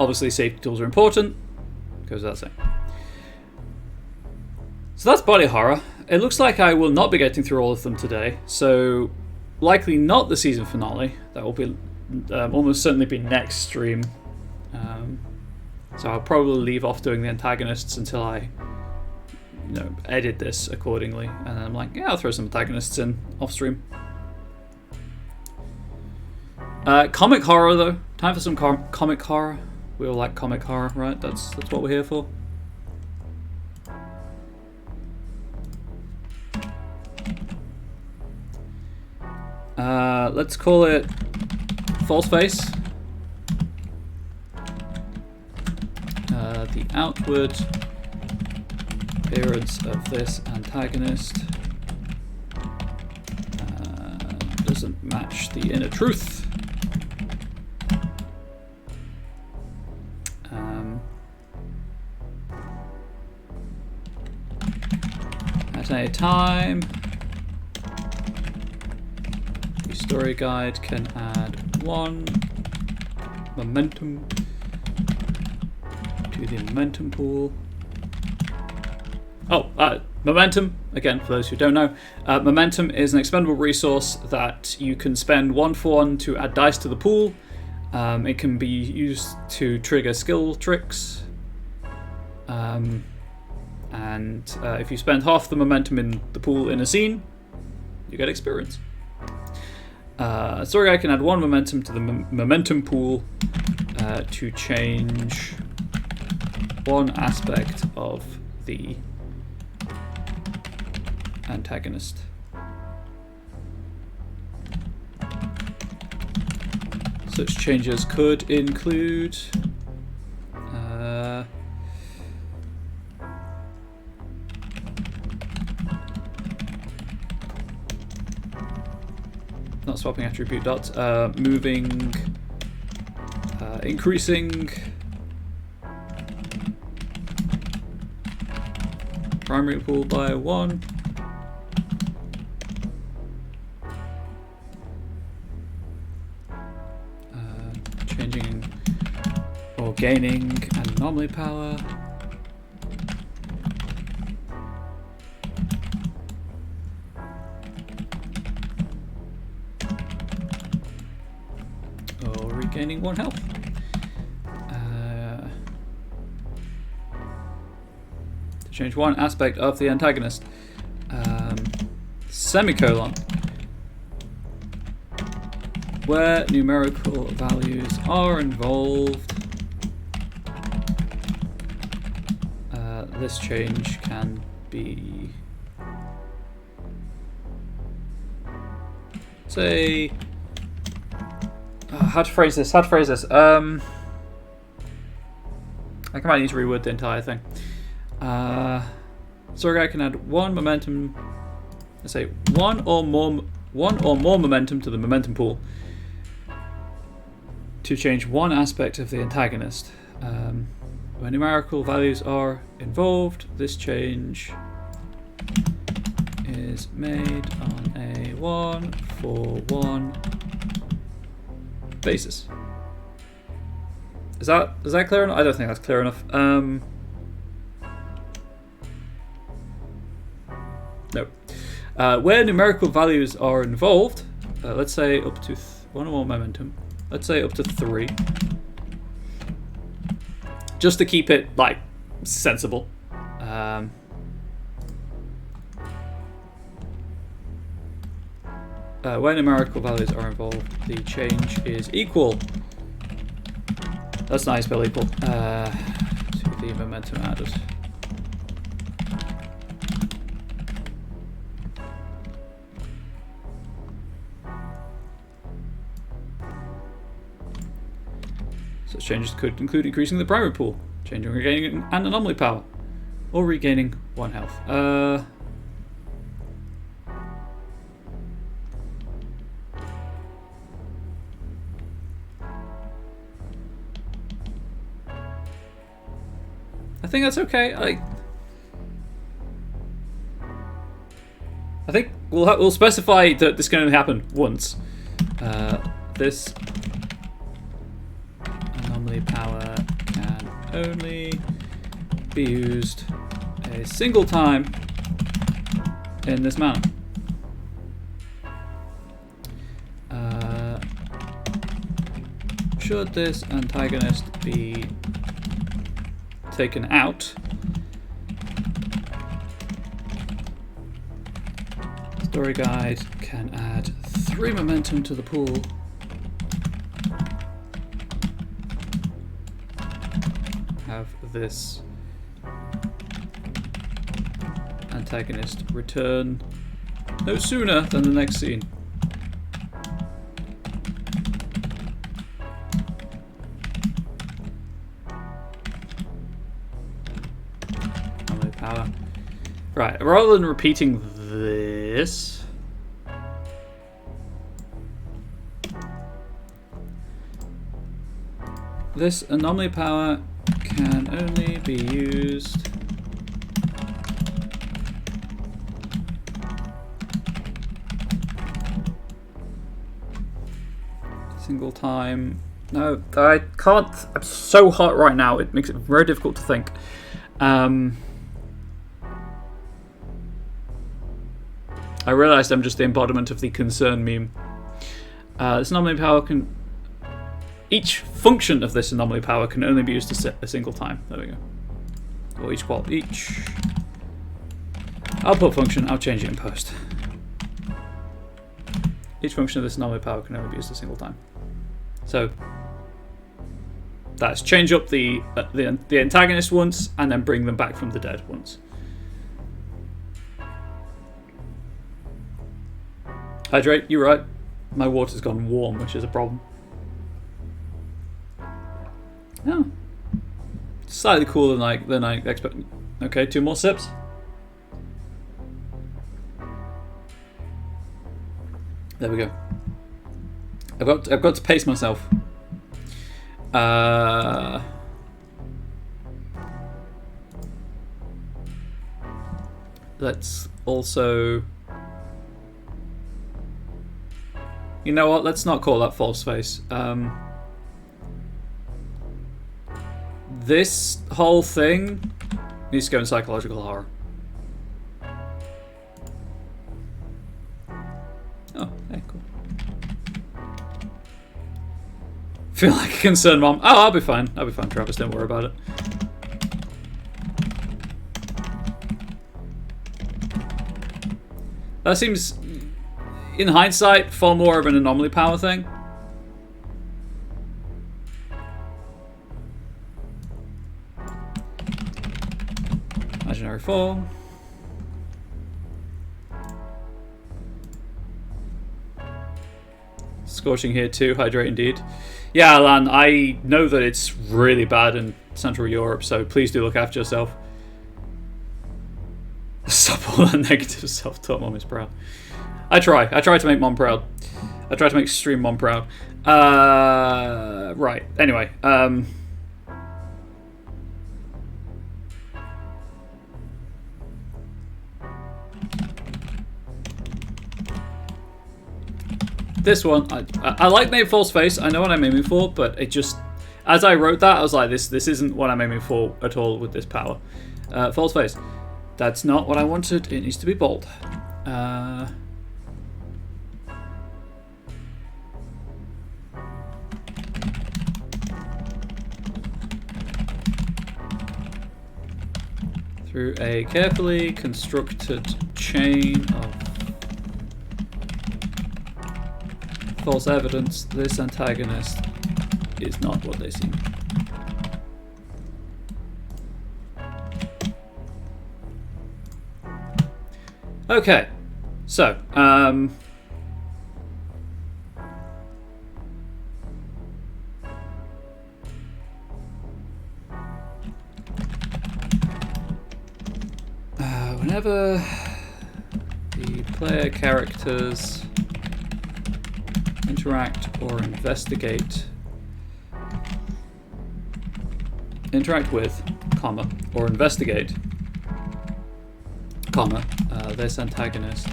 Obviously safety tools are important, goes without saying. So that's body horror. It looks like I will not be getting through all of them today, so likely not the season finale. That will be almost certainly be next stream. So I'll probably leave off doing the antagonists until I, edit this accordingly. And then I'm like, yeah, I'll throw some antagonists in off stream. Comic horror though. Time for some comic horror. We all like comic horror, right? That's what we're here for. Let's call it False Face. The outward appearance of this antagonist doesn't match the inner truth. at any time. The story guide can add 1 momentum to the momentum pool. Momentum, again, for those who don't know, momentum is an expendable resource that you can spend 1 for 1 to add dice to the pool. It can be used to trigger skill tricks. And if you spend half the momentum in the pool in a scene, you get experience. Story guide can add 1 momentum to the momentum pool to change 1 aspect of the antagonist. Such changes could include not swapping attribute dots, moving, increasing primary pool by 1. Changing or gaining an anomaly power. Or regaining 1 health. To change 1 aspect of the antagonist. Semicolon. Where numerical values are involved, this change can be, say, how to phrase this? I might need to reword the entire thing. Story guide can add 1 momentum, let's say 1 or more momentum to the momentum pool to change 1 aspect of the antagonist. When numerical values are involved, this change is made on a 1 for 1 basis. Is that clear enough? I don't think that's clear enough. No. Where numerical values are involved, let's say up to 1 or more momentum. Let's say up to 3. Just to keep it, like, sensible. Where numerical values are involved, the change is equal. That's nice, Bill, equal. To the momentum added. Such changes could include increasing the primary pool, changing or regaining an anomaly power, or regaining 1 health. I think that's okay. I think we'll specify that this can only happen once. This anomaly power can only be used a single time in this manner. Should this antagonist be taken out, story guide can add 3 momentum to the pool have this antagonist return no sooner than the next scene. Power. Right, rather than repeating this, this anomaly power can only be used single time. No, I can't. I'm so hot right now. It makes it very difficult to think. I realised I'm just the embodiment of the concern meme. This anomaly power can... Each function of this anomaly power can only be used a single time. There we go. Or each... output function, I'll change it in post. Each function of this anomaly power can only be used a single time. So that's change up the antagonist once, and then bring them back from the dead once. Hydrate, you're right. My water's gone warm, which is a problem. Oh. Slightly cooler than I expected. Okay, 2 more sips. There we go. I've got to pace myself. Let's also... You know what? Let's not call that false face. This whole thing needs to go in psychological horror. Oh, hey, cool. Feel like a concerned mom. Oh, I'll be fine. I'll be fine, Travis. Don't worry about it. That seems, in hindsight, far more of an anomaly power thing. Imaginary form. Scorching here too, hydrate indeed. Yeah, Alan, I know that it's really bad in Central Europe, so please do look after yourself. Stop all that negative self-talk. Mom is proud. I try to make Mom proud. I try to make stream Mom proud. Right, anyway. This one, I like Nate False Face. I know what I'm aiming for, but it just, as I wrote that, I was like, this isn't what I'm aiming for at all with this power. False Face. That's not what I wanted. It needs to be bold. Through a carefully constructed chain of false evidence, this antagonist is not what they seem. Okay, so whenever the player characters interact or interact with, comma, or investigate, comma, this antagonist,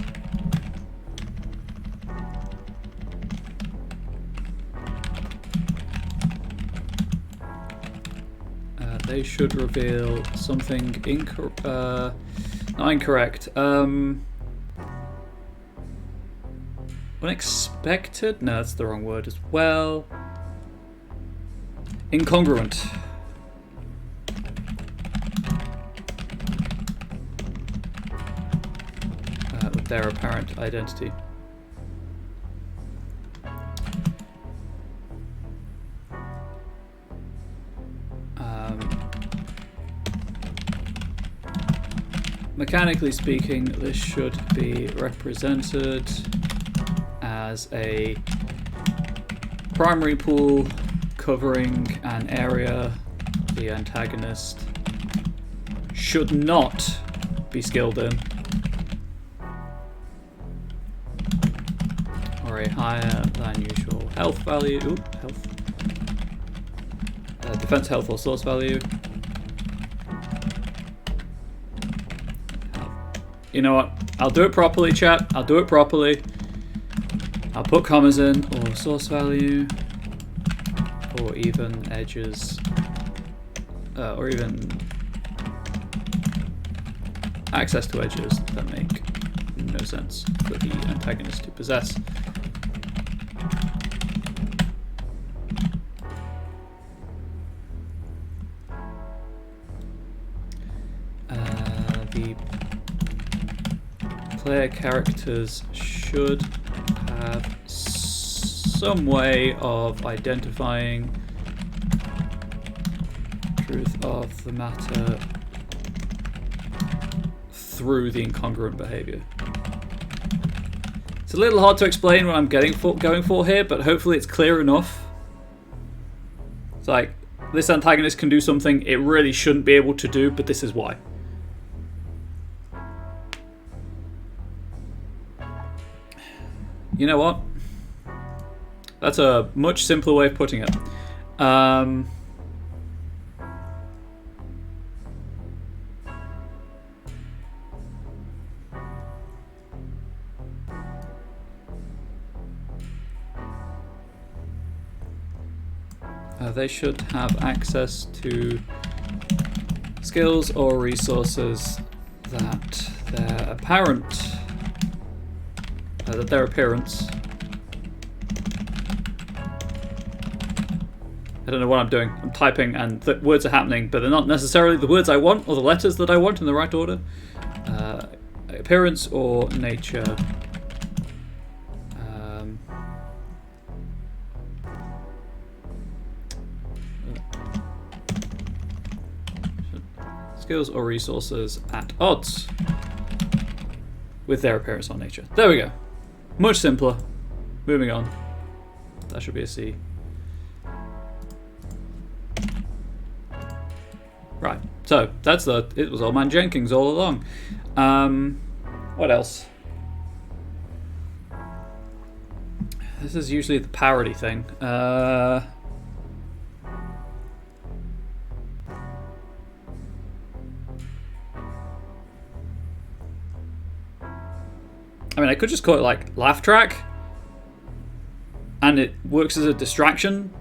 they should reveal something not incorrect, unexpected? No, that's the wrong word as well. Incongruent. With their apparent identity. Mechanically speaking, this should be represented as a primary pool covering an area the antagonist should not be skilled in, or a higher than usual health value, defense, health, or source value. You know what? I'll do it properly, chat. I'll do it properly. I'll put commas in, or source value. or even edges, or even access to edges that make no sense for the antagonist to possess. The player characters should have some way of identifying truth of the matter through the incongruent behavior. It's a little hard to explain what I'm going for here, but hopefully it's clear enough. It's like, this antagonist can do something it really shouldn't be able to do, but this is why. You know what? That's a much simpler way of putting it. They should have access to skills or resources that their appearance. I don't know what I'm doing. I'm typing and the words are happening, but they're not necessarily the words I want or the letters that I want in the right order. Appearance or nature. Skills or resources at odds with their appearance or nature. There we go. Much simpler. Moving on. That should be a C. Right. So that's it was Old Man Jenkins all along. What else? This is usually the parody thing. I mean, I could just call it like laugh track, and it works as a distraction.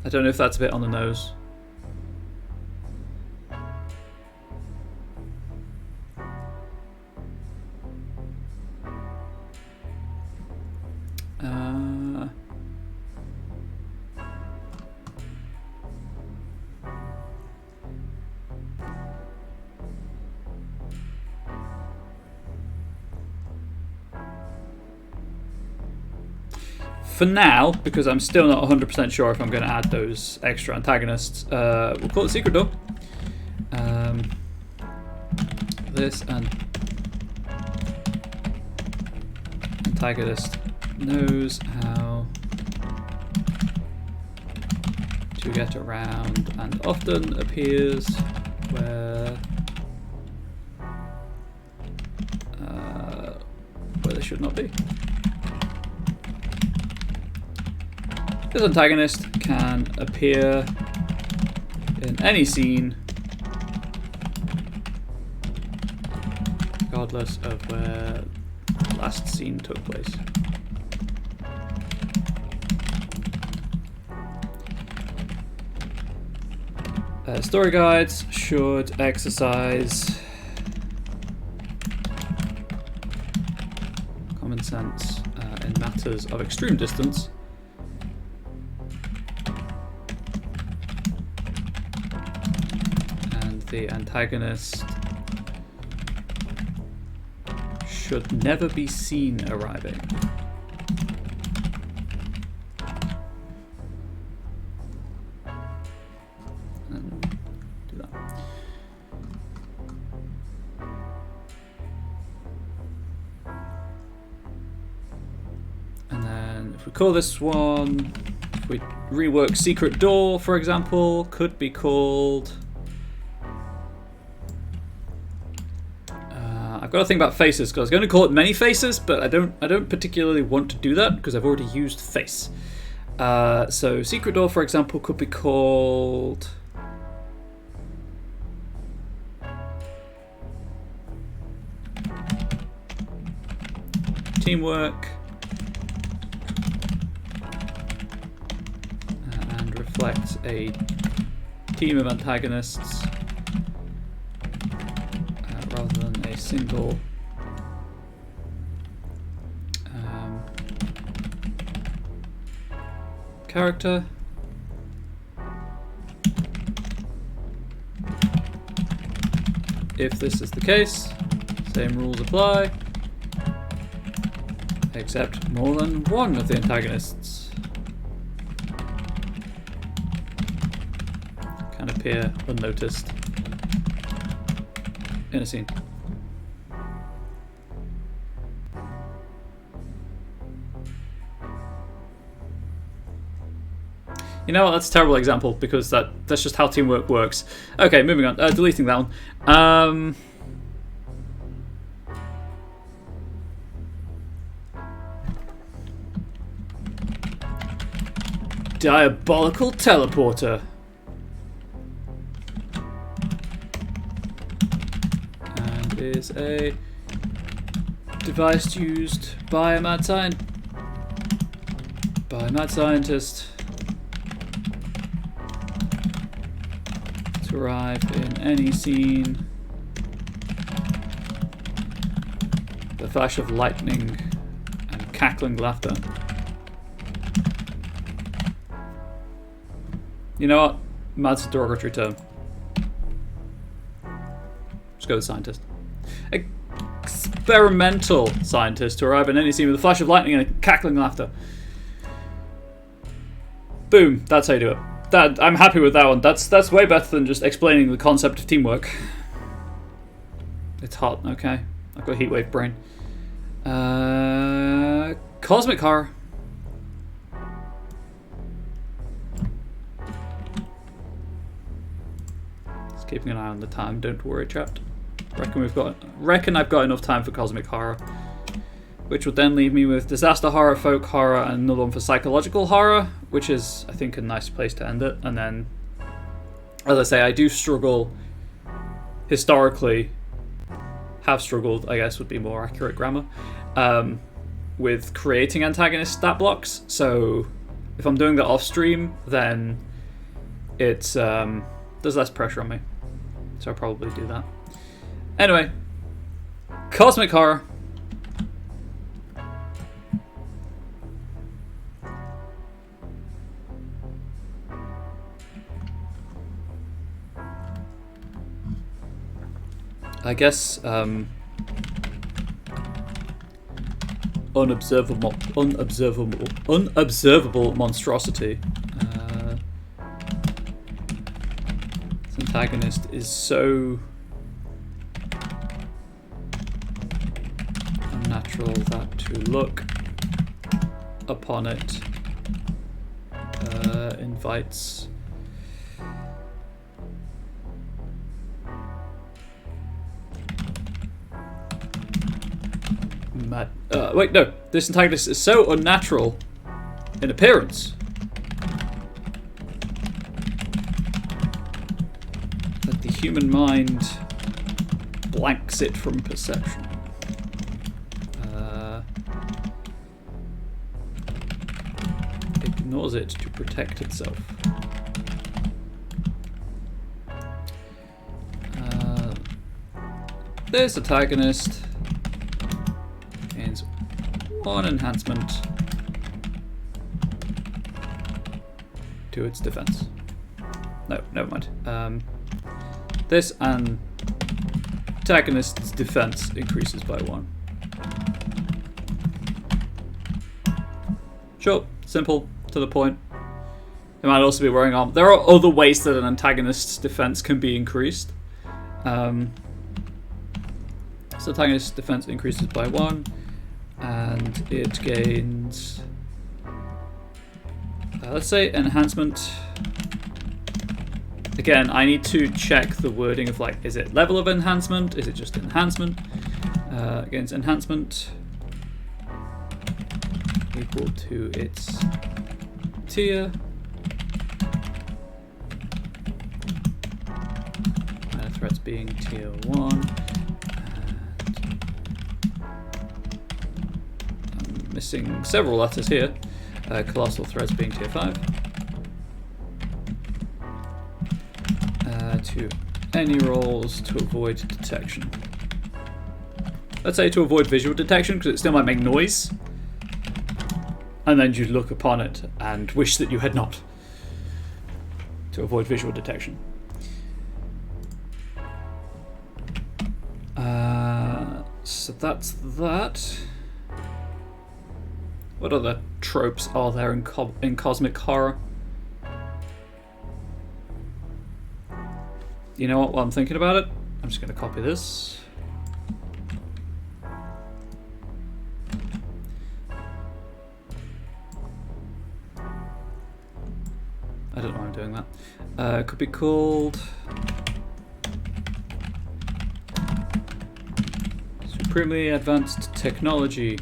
I don't know if that's a bit on the nose. For now, because I'm still not 100% sure if I'm going to add those extra antagonists, we'll call it Secret Door. This antagonist knows how to get around and often appears where they should not be. This antagonist can appear in any scene, regardless of where the last scene took place. Story guides should exercise common sense in matters of extreme distance. The antagonist should never be seen arriving. And do that. And then if we call this one, if we rework Secret Door, for example, could be called. I've got to think about faces because I was going to call it many faces, but I don't particularly want to do that because I've already used face. So Secret Door, for example, could be called Teamwork reflects a team of antagonists rather than a single character. If this is the case, same rules apply, except more than one of the antagonists can appear unnoticed in a scene. You know what, that's a terrible example because that's just how teamwork works. Okay, moving on. Deleting that one. Diabolical Teleporter. And is a device used by a mad scientist to arrive in any scene. The flash of lightning and cackling laughter. You know what? Mad's a derogatory term. Let's go with scientist. Experimental scientist to arrive in any scene with a flash of lightning and cackling laughter. Boom. That's how you do it. I'm happy with that one. That's way better than just explaining the concept of teamwork. It's hot, okay. I've got a heatwave brain. Cosmic horror. Just keeping an eye on the time. Don't worry, chat. Reckon I've got enough time for cosmic horror, which would then leave me with disaster horror, folk horror, and another one for psychological horror, which is, I think, a nice place to end it. And then, as I say, I do struggle historically, have struggled, I guess would be more accurate grammar, with creating antagonist stat blocks. So if I'm doing that off stream, then it's there's less pressure on me. So I'll probably do that. Anyway, cosmic horror. I guess unobservable monstrosity. This antagonist is so unnatural that to look upon it invites wait, no. This antagonist is so unnatural in appearance that the human mind blanks it from perception. Ignores it to protect itself. This antagonist gains 1 enhancement to its defense. No, never mind. This antagonist's defense increases by 1. Sure, simple, to the point. It might also be wearing armor. There are other ways that an antagonist's defense can be increased. So antagonist's defense increases by 1, and it gains, let's say, enhancement. Again, I need to check the wording of, like, is it level of enhancement? Is it just enhancement? Gains enhancement equal to its tier. Threats being tier 1. I'm missing several letters here. Colossal threats being tier 5. to any rolls to avoid detection. Let's say to avoid visual detection, because it still might make noise. And then you look upon it and wish that you had not. To avoid visual detection. So that's that. What other tropes are there in cosmic horror? You know what, while I'm thinking about it, I'm just going to copy this. I don't know why I'm doing that. It could be called Supremely Advanced Technology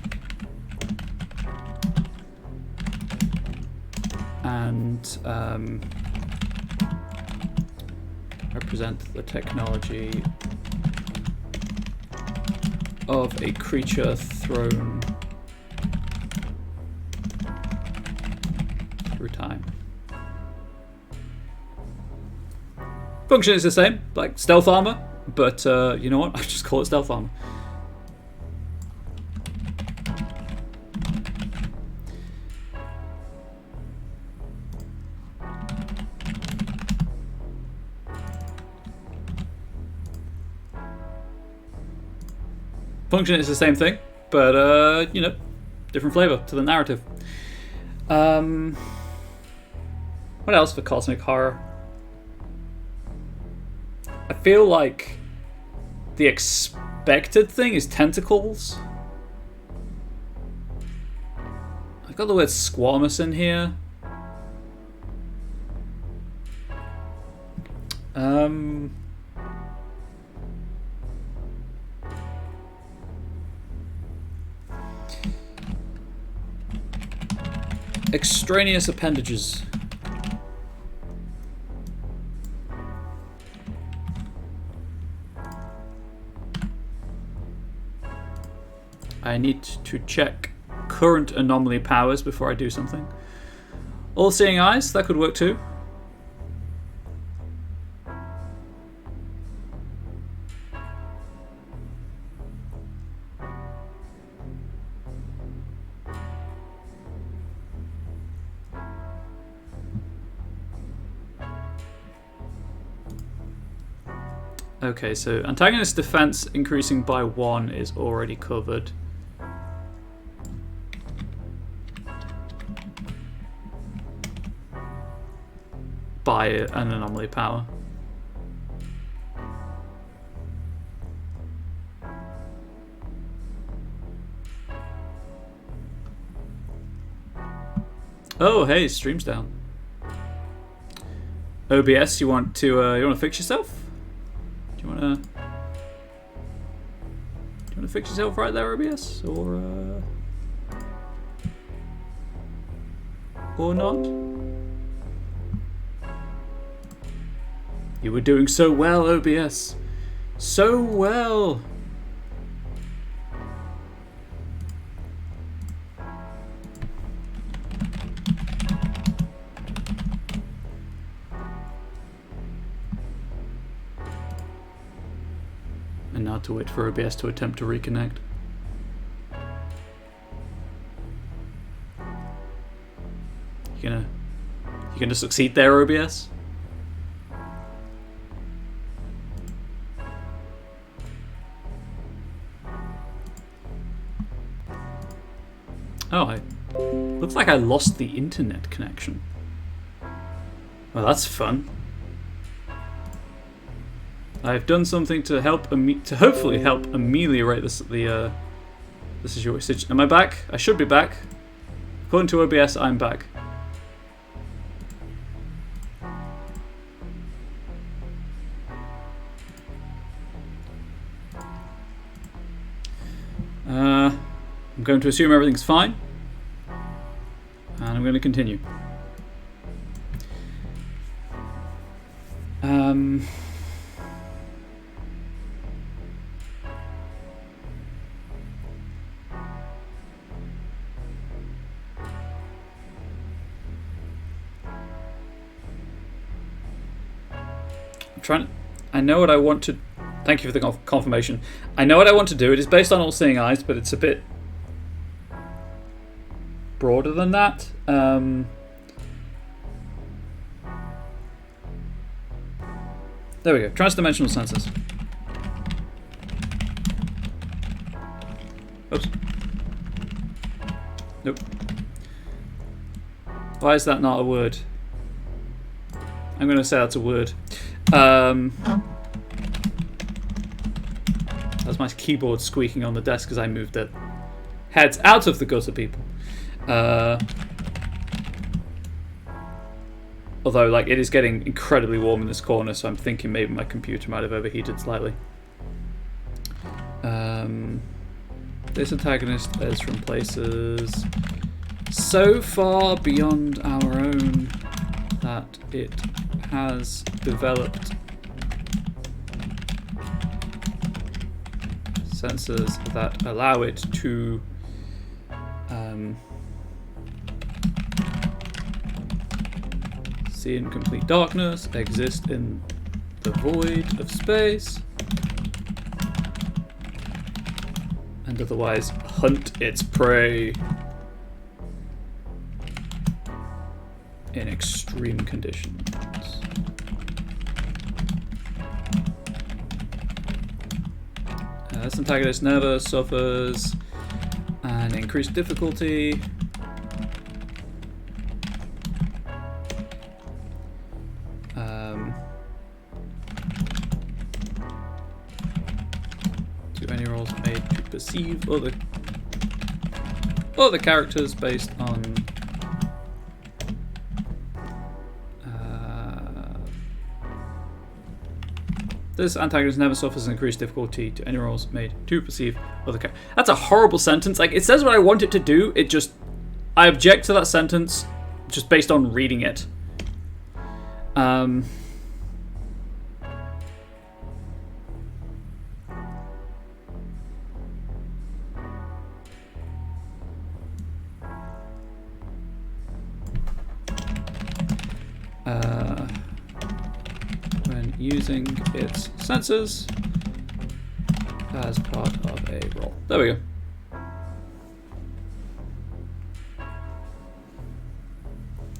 and represent the technology of a creature thrown through time. Function is the same, like stealth armor, but you know what? I just call it stealth armor. Function is the same thing, but you know, different flavor to the narrative. What else for cosmic horror? I feel like the expected thing is tentacles. I've got the word squamous in here. Extraneous appendages. I need to check current anomaly powers before I do something. All-seeing eyes, that could work too. Okay, so antagonist defense increasing by 1 is already covered. By an anomaly power. Oh, hey, stream's down. OBS, you want to fix yourself? Do you want to fix yourself right there, OBS, or not? You were doing so well, OBS. So well. And now to wait for OBS to attempt to reconnect. You gonna succeed there, OBS? Oh, looks like I lost the internet connection. Well, that's fun. I've done something to help hopefully help ameliorate the situation. Am I back? I should be back. According to OBS, I'm back. I'm going to assume everything's fine, and I'm going to continue. I'm I know what I want to... Thank you for the confirmation. I know what I want to do. It is based on All Seeing Eyes, but it's a bit broader than that. There we go. Transdimensional sensors. Oops. Nope. Why is that not a word? I'm going to say that's a word. That's my keyboard squeaking on the desk as I moved it. Heads out of the gutter, people. Although, like, it is getting incredibly warm in this corner, so I'm thinking maybe my computer might have overheated slightly. This antagonist is from places so far beyond our own that it has developed sensors that allow it to see in complete darkness, exist in the void of space, and otherwise hunt its prey in extreme conditions. This antagonist never suffers an increased difficulty. Do any rolls made to perceive other characters based on this antagonist never suffers an increased difficulty to any rolls made to perceive other characters. That's a horrible sentence. Like, it says what I want it to do. It just... I object to that sentence just based on reading it. When using its sensors as part of a roll. There we go.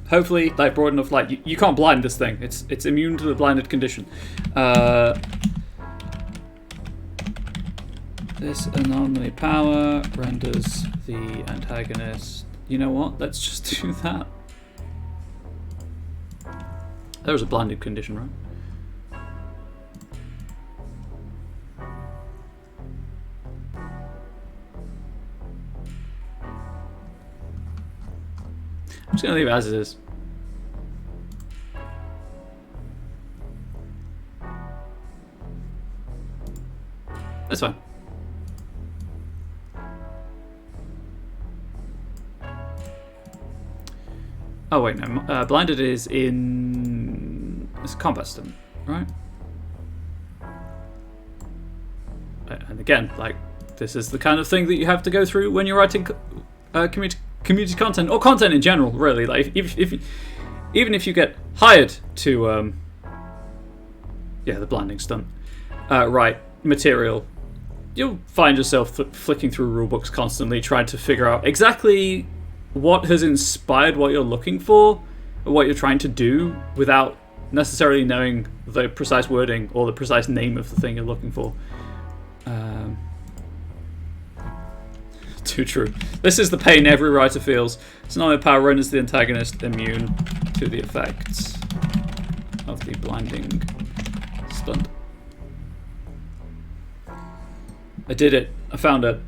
Hopefully, like, broad enough light. You can't blind this thing. It's immune to the blinded condition. This anomaly power renders the antagonist... You know what? Let's just do that. There was a blinded condition, right? I'm just going to leave it as it is. That's fine. Oh wait, no. Blinded is in... It's a combat stun, right? And again, like, this is the kind of thing that you have to go through when you're writing community content, or content in general, really. Like, even if you get hired to, the blinding stunt, write material, you'll find yourself flicking through rulebooks constantly, trying to figure out exactly what has inspired what you're looking for, or what you're trying to do, without necessarily knowing the precise wording or the precise name of the thing you're looking for. Too true. This is the pain every writer feels. Anomaly power renders the antagonist immune to the effects of the blinding stunt. I did it. I found it.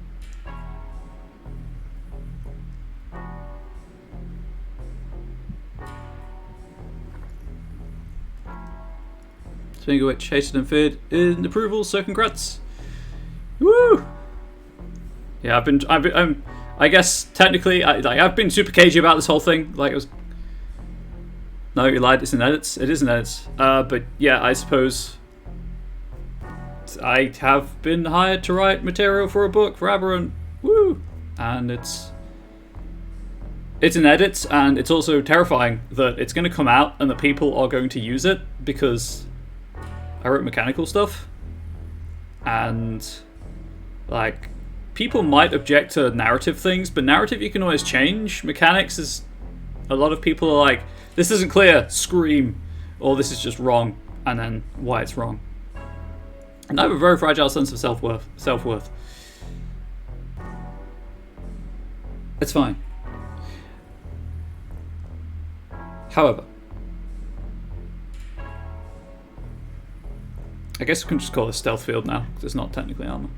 Speaking of which, hated and feared in approval, so congrats. Woo! Yeah, I guess technically, I've been super cagey about this whole thing. Like, it was... No, you lied. It's in edits. It is in edits. But yeah, I suppose I have been hired to write material for a book for Aberrant. Woo! And it's in edits, and it's also terrifying that it's going to come out and that people are going to use it, because I wrote mechanical stuff, and like people might object to narrative things, but narrative you can always change. Mechanics is a lot of people are like, this isn't clear, scream, or this is just wrong, and then why it's wrong. And I have a very fragile sense of self-worth. It's fine. However, I guess we can just call this stealth field now, because it's not technically armor.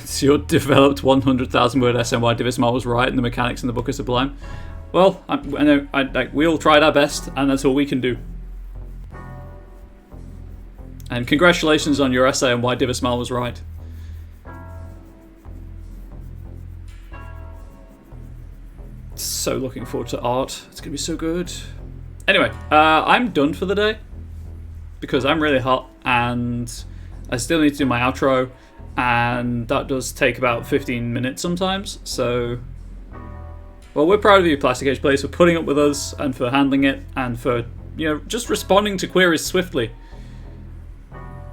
So your developed 100,000 word essay on why Divismar was right and the mechanics in the book are sublime. Well, I know we all tried our best, and that's all we can do. And congratulations on your essay on why Divismar was right. So looking forward to art. It's gonna be so good. Anyway, I'm done for the day because I'm really hot and I still need to do my outro, and that does take about 15 minutes sometimes. So, well, we're proud of you, Plastic Age Players, for putting up with us and for handling it and for, you know, just responding to queries swiftly.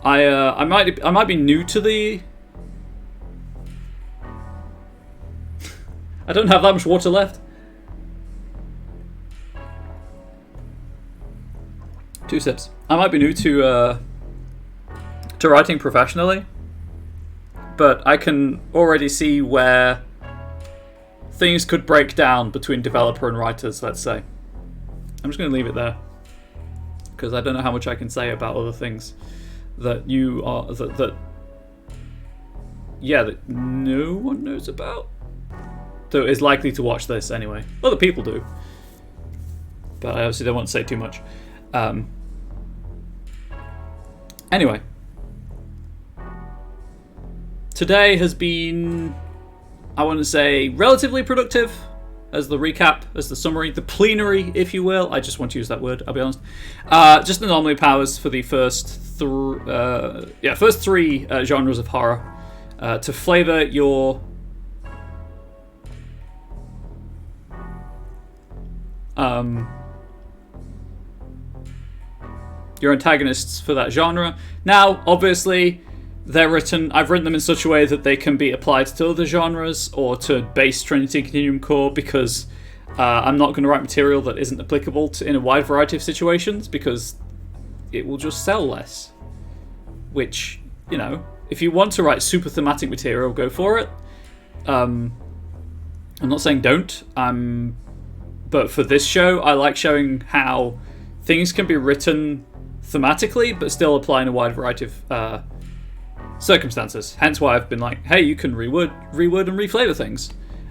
I might be new to the. I don't have that much water left. 2 sips. I might be new to writing professionally, but I can already see where things could break down between developer and writers, let's say. I'm just going to leave it there, because I don't know how much I can say about other things that you are, that no one knows about. That is likely to watch this anyway. Other people do. But I obviously don't want to say too much. Anyway. Today has been, I want to say, relatively productive as the recap, as the summary, the plenary, if you will. I just want to use that word, I'll be honest. Just anomaly powers for the first three genres of horror to flavor your antagonists for that genre. Now, obviously, they're written. I've written them in such a way that they can be applied to other genres or to base Trinity Continuum core, because I'm not going to write material that isn't applicable to, in a wide variety of situations, because it will just sell less. Which, you know, if you want to write super thematic material, go for it. I'm not saying don't. But for this show, I like showing how things can be written thematically, but still apply in a wide variety of circumstances. Hence why I've been like, hey, you can reword and reflavor things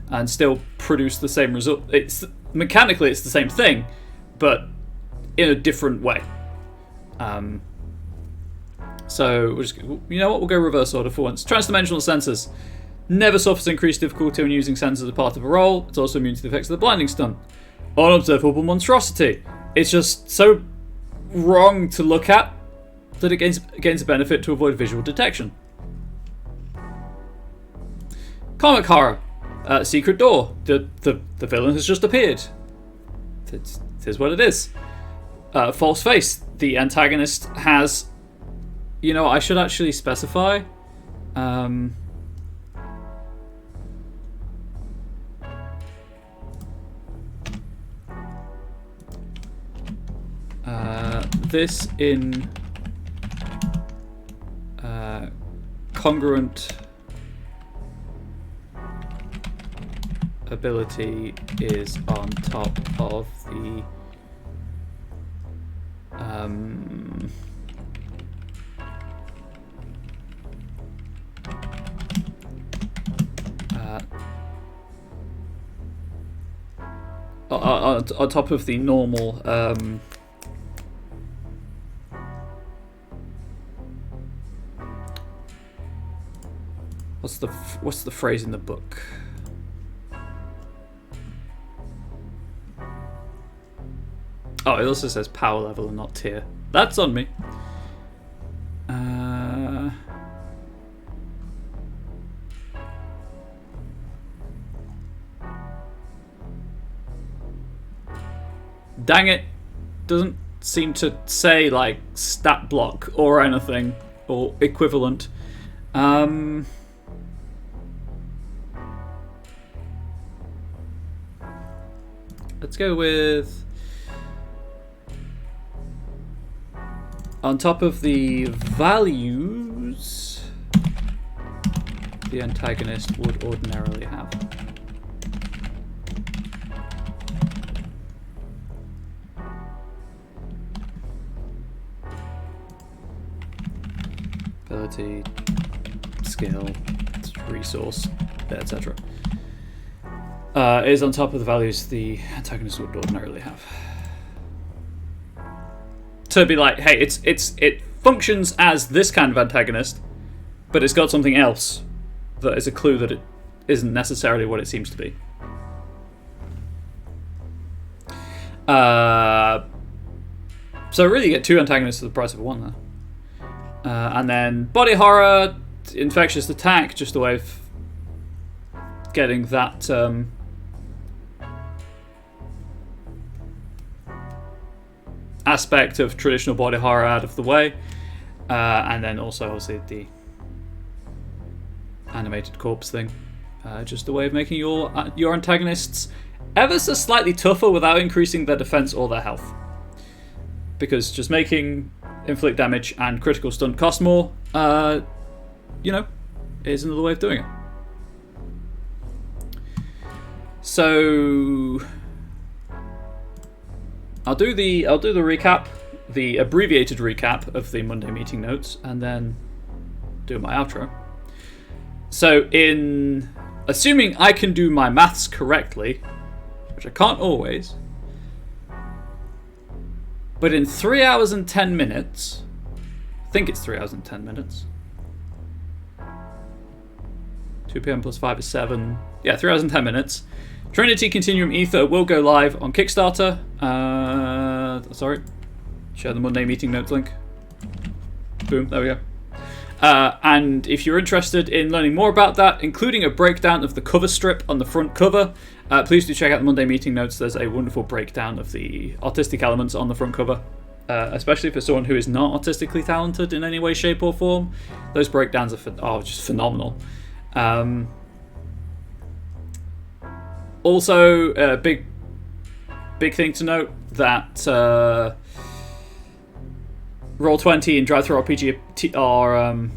and still produce the same result. It's mechanically it's the same thing, but in a different way. So we'll just, you know what, we'll go reverse order for once. Transdimensional sensors never suffers increased difficulty when using sensors as part of a role. It's also immune to the effects of the blinding stun. Unobservable monstrosity. It's just so wrong to look at that it gains a benefit to avoid visual detection. Comic horror. Secret door. The villain has just appeared. It is what it is. False face. The antagonist has... You know, I should actually specify. This in congruent ability is on top of the on top of the normal what's the phrase in the book? Oh, it also says power level and not tier. That's on me. dang it, doesn't seem to say like stat block or anything or equivalent. Let's go with, on top of the values the antagonist would ordinarily have. Ability, skill, resource, etc. Is on top of the values the antagonist would ordinarily have. So it'd be like, hey, it functions as this kind of antagonist, but it's got something else that is a clue that it isn't necessarily what it seems to be. So really, you get two antagonists for the price of one there. And then body horror, infectious attack, just a way of getting that aspect of traditional body horror out of the way. And then also, obviously, the animated corpse thing. Just a way of making your antagonists ever so slightly tougher without increasing their defense or their health. Because just making inflict damage and critical stun cost more, is another way of doing it. So I'll do the recap, the abbreviated recap of the Monday meeting notes, and then do my outro. So in assuming I can do my maths correctly, which I can't always, but in 3 hours and 10 minutes, I think it's 3 hours and 10 minutes. 2 p.m. plus 5 is 7. Yeah, 3 hours and 10 minutes. Trinity Continuum Ether will go live on Kickstarter. Share the Monday meeting notes link. Boom, there we go. And if you're interested in learning more about that, including a breakdown of the cover strip on the front cover, please do check out the Monday meeting notes. There's a wonderful breakdown of the artistic elements on the front cover, especially for someone who is not artistically talented in any way, shape, or form. Those breakdowns are just phenomenal. Also, a big thing to note that Roll20 and DriveThruRPG are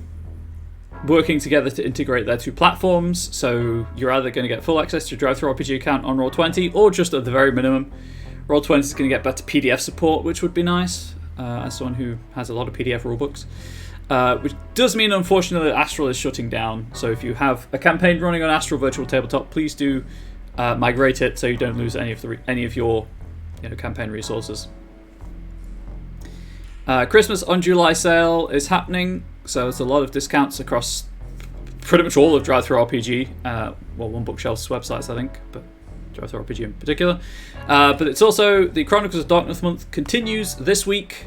working together to integrate their two platforms. So you're either going to get full access to your DriveThruRPG account on Roll20, or just at the very minimum, Roll20 is going to get better PDF support, which would be nice, as someone who has a lot of PDF rulebooks. Which does mean, unfortunately, that Astral is shutting down. So if you have a campaign running on Astral Virtual Tabletop, please do migrate it so you don't lose any of your campaign resources. Christmas on July sale is happening, so there's a lot of discounts across pretty much all of DriveThruRPG. One Bookshelf's websites, I think, but DriveThruRPG in particular. But it's also the Chronicles of Darkness month continues this week.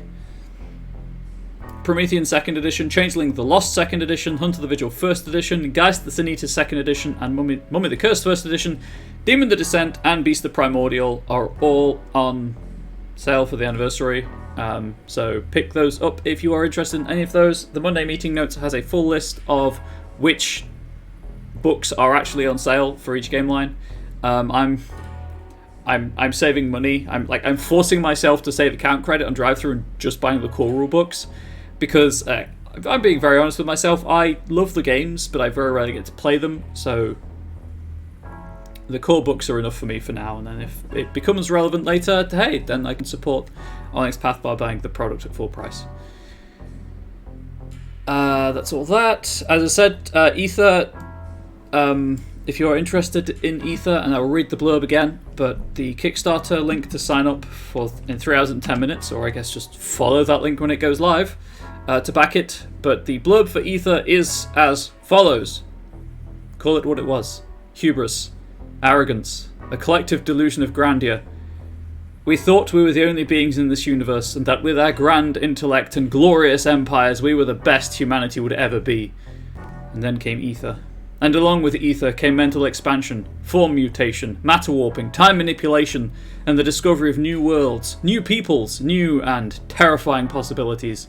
Promethean 2nd edition, Changeling the Lost 2nd edition, Hunter the Vigil 1st edition, Geist the Sin Eater 2nd edition, and Mummy the Cursed 1st edition, Demon the Descent, and Beast the Primordial are all on sale for the anniversary. So pick those up if you are interested in any of those. The Monday meeting notes has a full list of which books are actually on sale for each game line. I'm saving money. I'm forcing myself to save account credit on DriveThru and just buying the core rule books, because I'm being very honest with myself. I love the games, but I very rarely get to play them. So the core books are enough for me for now, and then if it becomes relevant later, hey, then I can support Onyx Path by buying the product at full price. That's all that. As I said, Ether, if you're interested in Ether, and I'll read the blurb again, but the Kickstarter link to sign up in 3 hours and 10 minutes, or I guess just follow that link when it goes live to back it. But the blurb for Ether is as follows. Call it what it was. Hubris. Arrogance, a collective delusion of grandeur. We thought we were the only beings in this universe, and that with our grand intellect and glorious empires, we were the best humanity would ever be. And then came Ether. And along with ether came mental expansion, form mutation, matter warping, time manipulation, and the discovery of new worlds, new peoples, new and terrifying possibilities.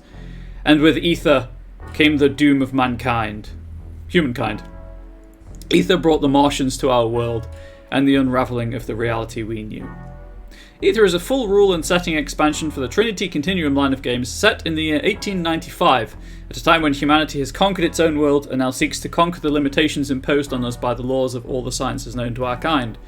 And with ether came the doom of mankind. Humankind. Ether brought the Martians to our world, and the unravelling of the reality we knew. Ether is a full rule and setting expansion for the Trinity Continuum line of games set in the year 1895, at a time when humanity has conquered its own world and now seeks to conquer the limitations imposed on us by the laws of all the sciences known to our kind.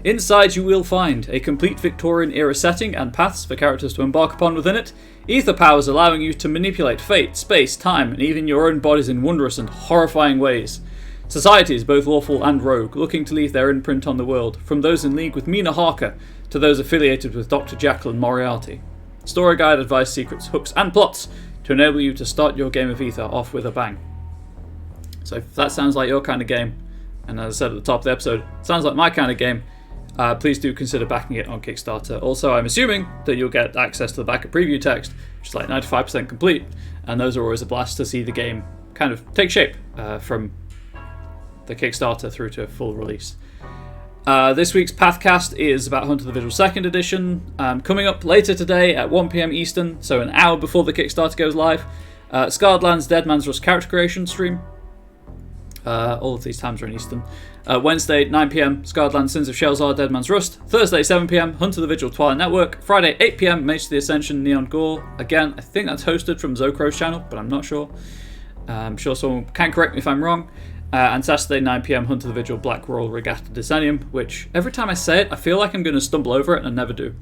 Inside you will find a complete Victorian era setting and paths for characters to embark upon within it, ether powers allowing you to manipulate fate, space, time, and even your own bodies in wondrous and horrifying ways. Societies, both lawful and rogue, looking to leave their imprint on the world, from those in league with Mina Harker to those affiliated with Dr. Jekyll and Moriarty. Story guide, advice, secrets, hooks, and plots to enable you to start your game of ether off with a bang. So if that sounds like your kind of game, and as I said at the top of the episode, sounds like my kind of game, please do consider backing it on Kickstarter. Also, I'm assuming that you'll get access to the backup preview text, which is like 95% complete, and those are always a blast to see the game kind of take shape from the Kickstarter through to full release. This week's Pathcast is about Hunt of the Vigil 2nd Edition, coming up later today at 1 PM Eastern, so an hour before the Kickstarter goes live. Scarred Lands Dead Man's Rust character creation stream. All of these times are in Eastern. Wednesday, 9 PM, Scarred Lands Sins of Shelzar Dead Man's Rust. Thursday, 7 PM, Hunt of the Vigil Twilight Network. Friday, 8 PM, Mage to the Ascension Neon Gore. Again, I think that's hosted from Zocro's channel, but I'm not sure. I'm sure someone can correct me if I'm wrong. And Saturday, 9 PM, Hunt of the Vigil Black Royal Regatta Decennium, which every time I say it, I feel like I'm going to stumble over it, and I never do.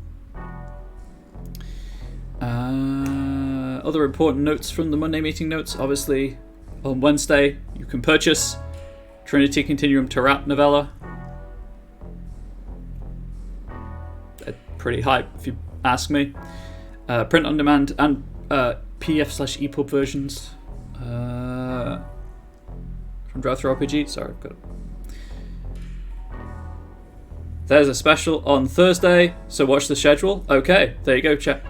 Other important notes from the Monday meeting notes. Obviously, on Wednesday, you can purchase Trinity Continuum Tarat novella. They're pretty hype, if you ask me. Print on demand and PDF/EPUB versions. From Drive-Thru RPG. Sorry, I've got it. There's a special on Thursday, so watch the schedule. Okay, there you go, chat.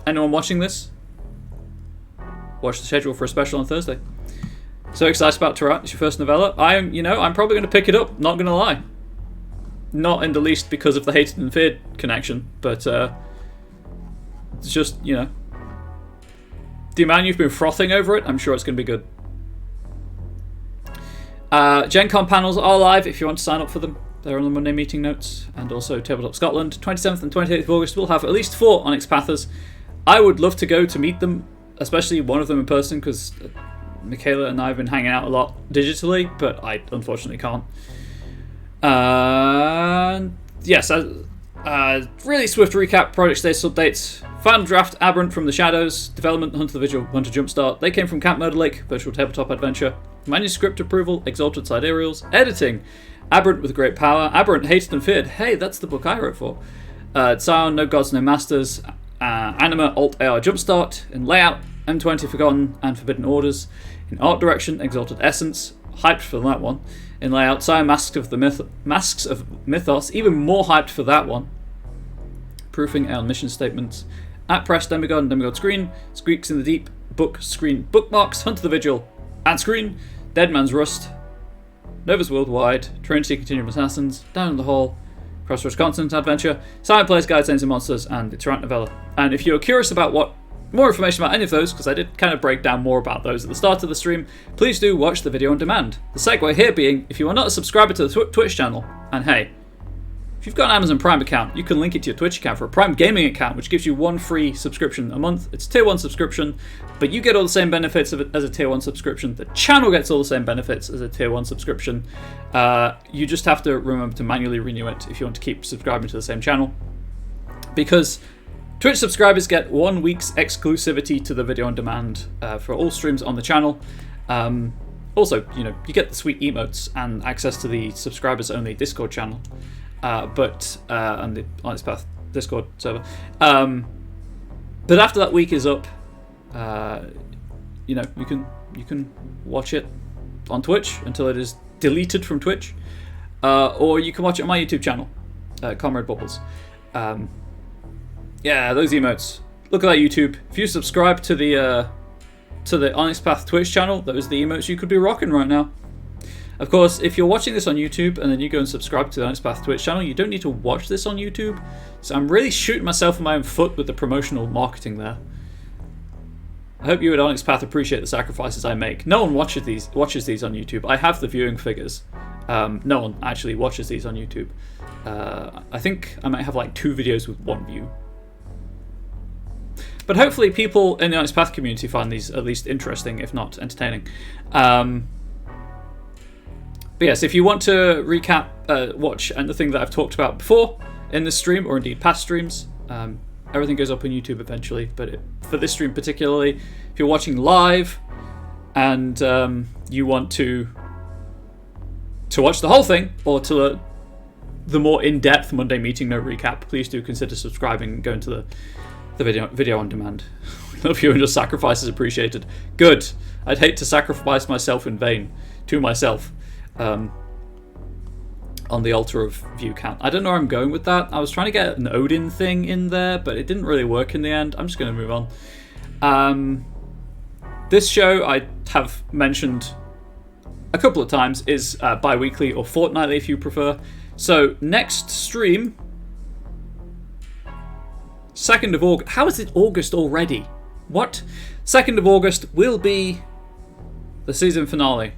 Anyone watching this? Watch the schedule for a special on Thursday. So excited about Tarat. It's your first novella. I'm probably going to pick it up. Not going to lie. Not in the least because of the hated and feared connection, but it's just, the amount you've been frothing over it, I'm sure it's going to be good. Gen Con panels are live if you want to sign up for them. They're on the Monday meeting notes. And also Tabletop Scotland, 27th and 28th of August. We'll have at least 4 Onyx Pathers. I would love to go to meet them, especially one of them in person, because Michaela and I have been hanging out a lot digitally, but I unfortunately can't. Yes, really swift recap, project status updates. Final draft, Aberrant from the Shadows. Development, Hunt of the Vigil, Hunter Jumpstart. They came from Camp Murder Lake, Virtual Tabletop Adventure. Manuscript approval, Exalted Sidereals. Editing, Aberrant with Great Power. Aberrant, Hated and Feared. Hey, that's the book I wrote for. Scion, No Gods, No Masters. Anima, Alt AR Jumpstart. In layout, M20 Forgotten and Forbidden Orders. In art direction, Exalted Essence. Hyped for that one. In layout, Scion, Masks of Mythos. Even more hyped for that one. Proofing, Aeon Mission Statements. At Press, Demigod and Demigod Screen. Squeaks in the Deep. Book, Screen, Bookmarks. Hunt of the Vigil. And Screen. Dead Man's Rust. Novas Worldwide. Trinity Continuum Assassins. Down in the Hall. Crossroads Constant Adventure. Silent Plays, Guide, Saints and Monsters. And the Tarat Novella. And if you're curious about more information about any of those, because I did kind of break down more about those at the start of the stream, please do watch the video on demand. The segue here being, if you are not a subscriber to the Twitch channel, and hey, if you've got an Amazon Prime account, you can link it to your Twitch account for a Prime Gaming account, which gives you 1 free subscription a month. It's a Tier 1 subscription, but you get all the same benefits as a Tier 1 subscription. The channel gets all the same benefits as a Tier 1 subscription. You just have to remember to manually renew it if you want to keep subscribing to the same channel. Because Twitch subscribers get 1 week's exclusivity to the video on demand for all streams on the channel. Also, you get the sweet emotes and access to the subscribers-only Discord channel. And the Onyx Path Discord server. But after that week is up, you can watch it on Twitch until it is deleted from Twitch, or you can watch it on my YouTube channel, Comrade Bubbles. Yeah, those emotes. Look at that YouTube. If you subscribe to the Onyx Path Twitch channel, those are the emotes you could be rocking right now. Of course, if you're watching this on YouTube and then you go and subscribe to the Onyx Path Twitch channel, you don't need to watch this on YouTube. So I'm really shooting myself in my own foot with the promotional marketing there. I hope you at Onyx Path appreciate the sacrifices I make. No one watches these on YouTube. I have the viewing figures. No one actually watches these on YouTube. I think I might have like 2 videos with 1 view. But hopefully people in the Onyx Path community find these at least interesting, if not entertaining. But yes, if you want to recap, watch anything that I've talked about before in this stream, or indeed past streams, everything goes up on YouTube eventually. But for this stream particularly, if you're watching live and you want to watch the whole thing, or to the more in-depth Monday meeting note recap, please do consider subscribing and going to the video on demand. Love you and your sacrifice is appreciated. Good. I'd hate to sacrifice myself in vain to myself on the altar of view count. I don't know where I'm going with that. I was trying to get an Odin thing in there, but it didn't really work in the end. I'm just going to move on. This show, I have mentioned a couple of times, is bi-weekly or fortnightly if you prefer. So next stream, 2nd of August. How is it August already? What? 2nd of August will be the season finale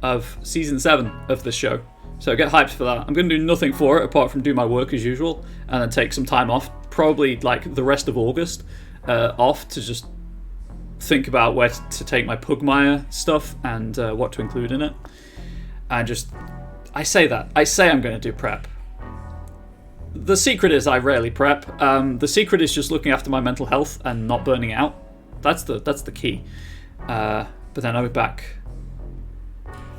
of season 7 of this show. So get hyped for that. I'm going to do nothing for it apart from do my work as usual and then take some time off, probably like the rest of August, off to just think about where to take my Pugmire stuff and what to include in it. And just, I say I'm going to do prep. The secret is I rarely prep. The secret is just looking after my mental health and not burning out. That's the key. But then I'll be back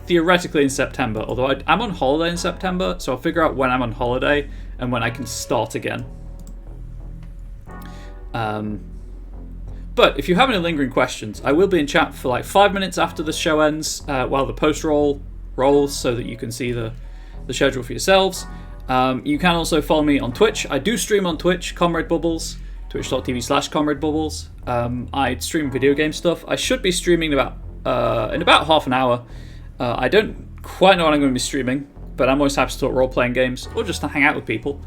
theoretically in September, although I'm on holiday in September, so I'll figure out when I'm on holiday and when I can start again. But if you have any lingering questions, I will be in chat for like 5 minutes after the show ends while the post roll rolls, so that you can see the schedule for yourselves. You can also follow me on Twitch. I do stream on Twitch, Comrade Bubbles, twitch.tv/Comrade Bubbles. I stream video game stuff. I should be streaming in about half an hour. I don't quite know what I'm going to be streaming, but I'm always happy to talk role-playing games or just to hang out with people.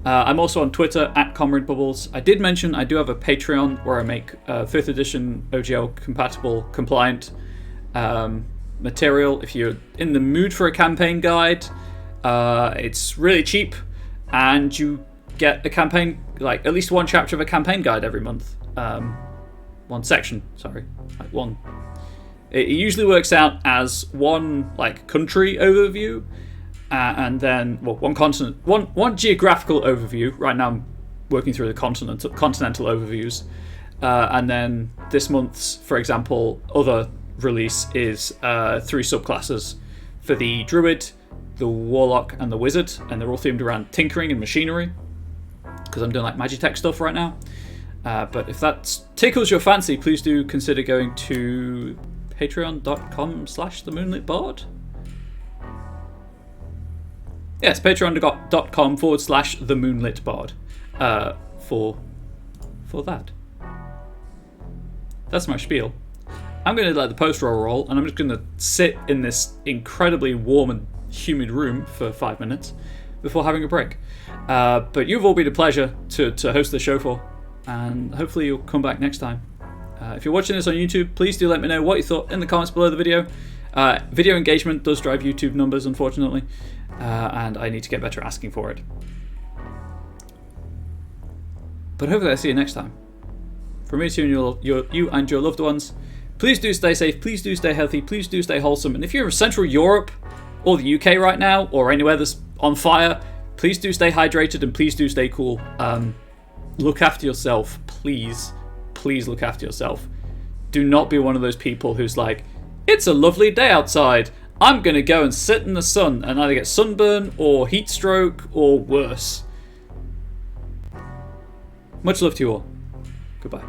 I'm also on Twitter at Comrade Bubbles. I did mention I do have a Patreon where I make 5th edition OGL compatible compliant material. If you're in the mood for a campaign guide, it's really cheap, and you get a campaign, like at least one chapter of a campaign guide every month. One section, sorry, like one. It usually works out as one like country overview, and then one continent, one geographical overview. Right now I'm working through the continental overviews, and then this month's, for example, other release is 3 subclasses for the Druid, the Warlock, and the Wizard, and they're all themed around tinkering and machinery, because I'm doing like Magitech stuff right now. But if that tickles your fancy, please do consider going to patreon.com/themoonlitbard. Yes, patreon.com/themoonlitbard for that. That's my spiel. I'm going to let the post roll, and I'm just going to sit in this incredibly warm and humid room for 5 minutes before having a break. But you've all been a pleasure to host the show for, and hopefully you'll come back next time. If you're watching this on YouTube, please do let me know what you thought in the comments below the video. Video engagement does drive YouTube numbers, unfortunately, and I need to get better at asking for it. But hopefully I'll see you next time. From me to you and your loved ones, please do stay safe, please do stay healthy, please do stay wholesome, and if you're in Central Europe or the UK right now, or anywhere that's on fire, please do stay hydrated and please do stay cool. Look after yourself, please. Please look after yourself. Do not be one of those people who's like, it's a lovely day outside, I'm going to go and sit in the sun and either get sunburn or heat stroke or worse. Much love to you all. Goodbye.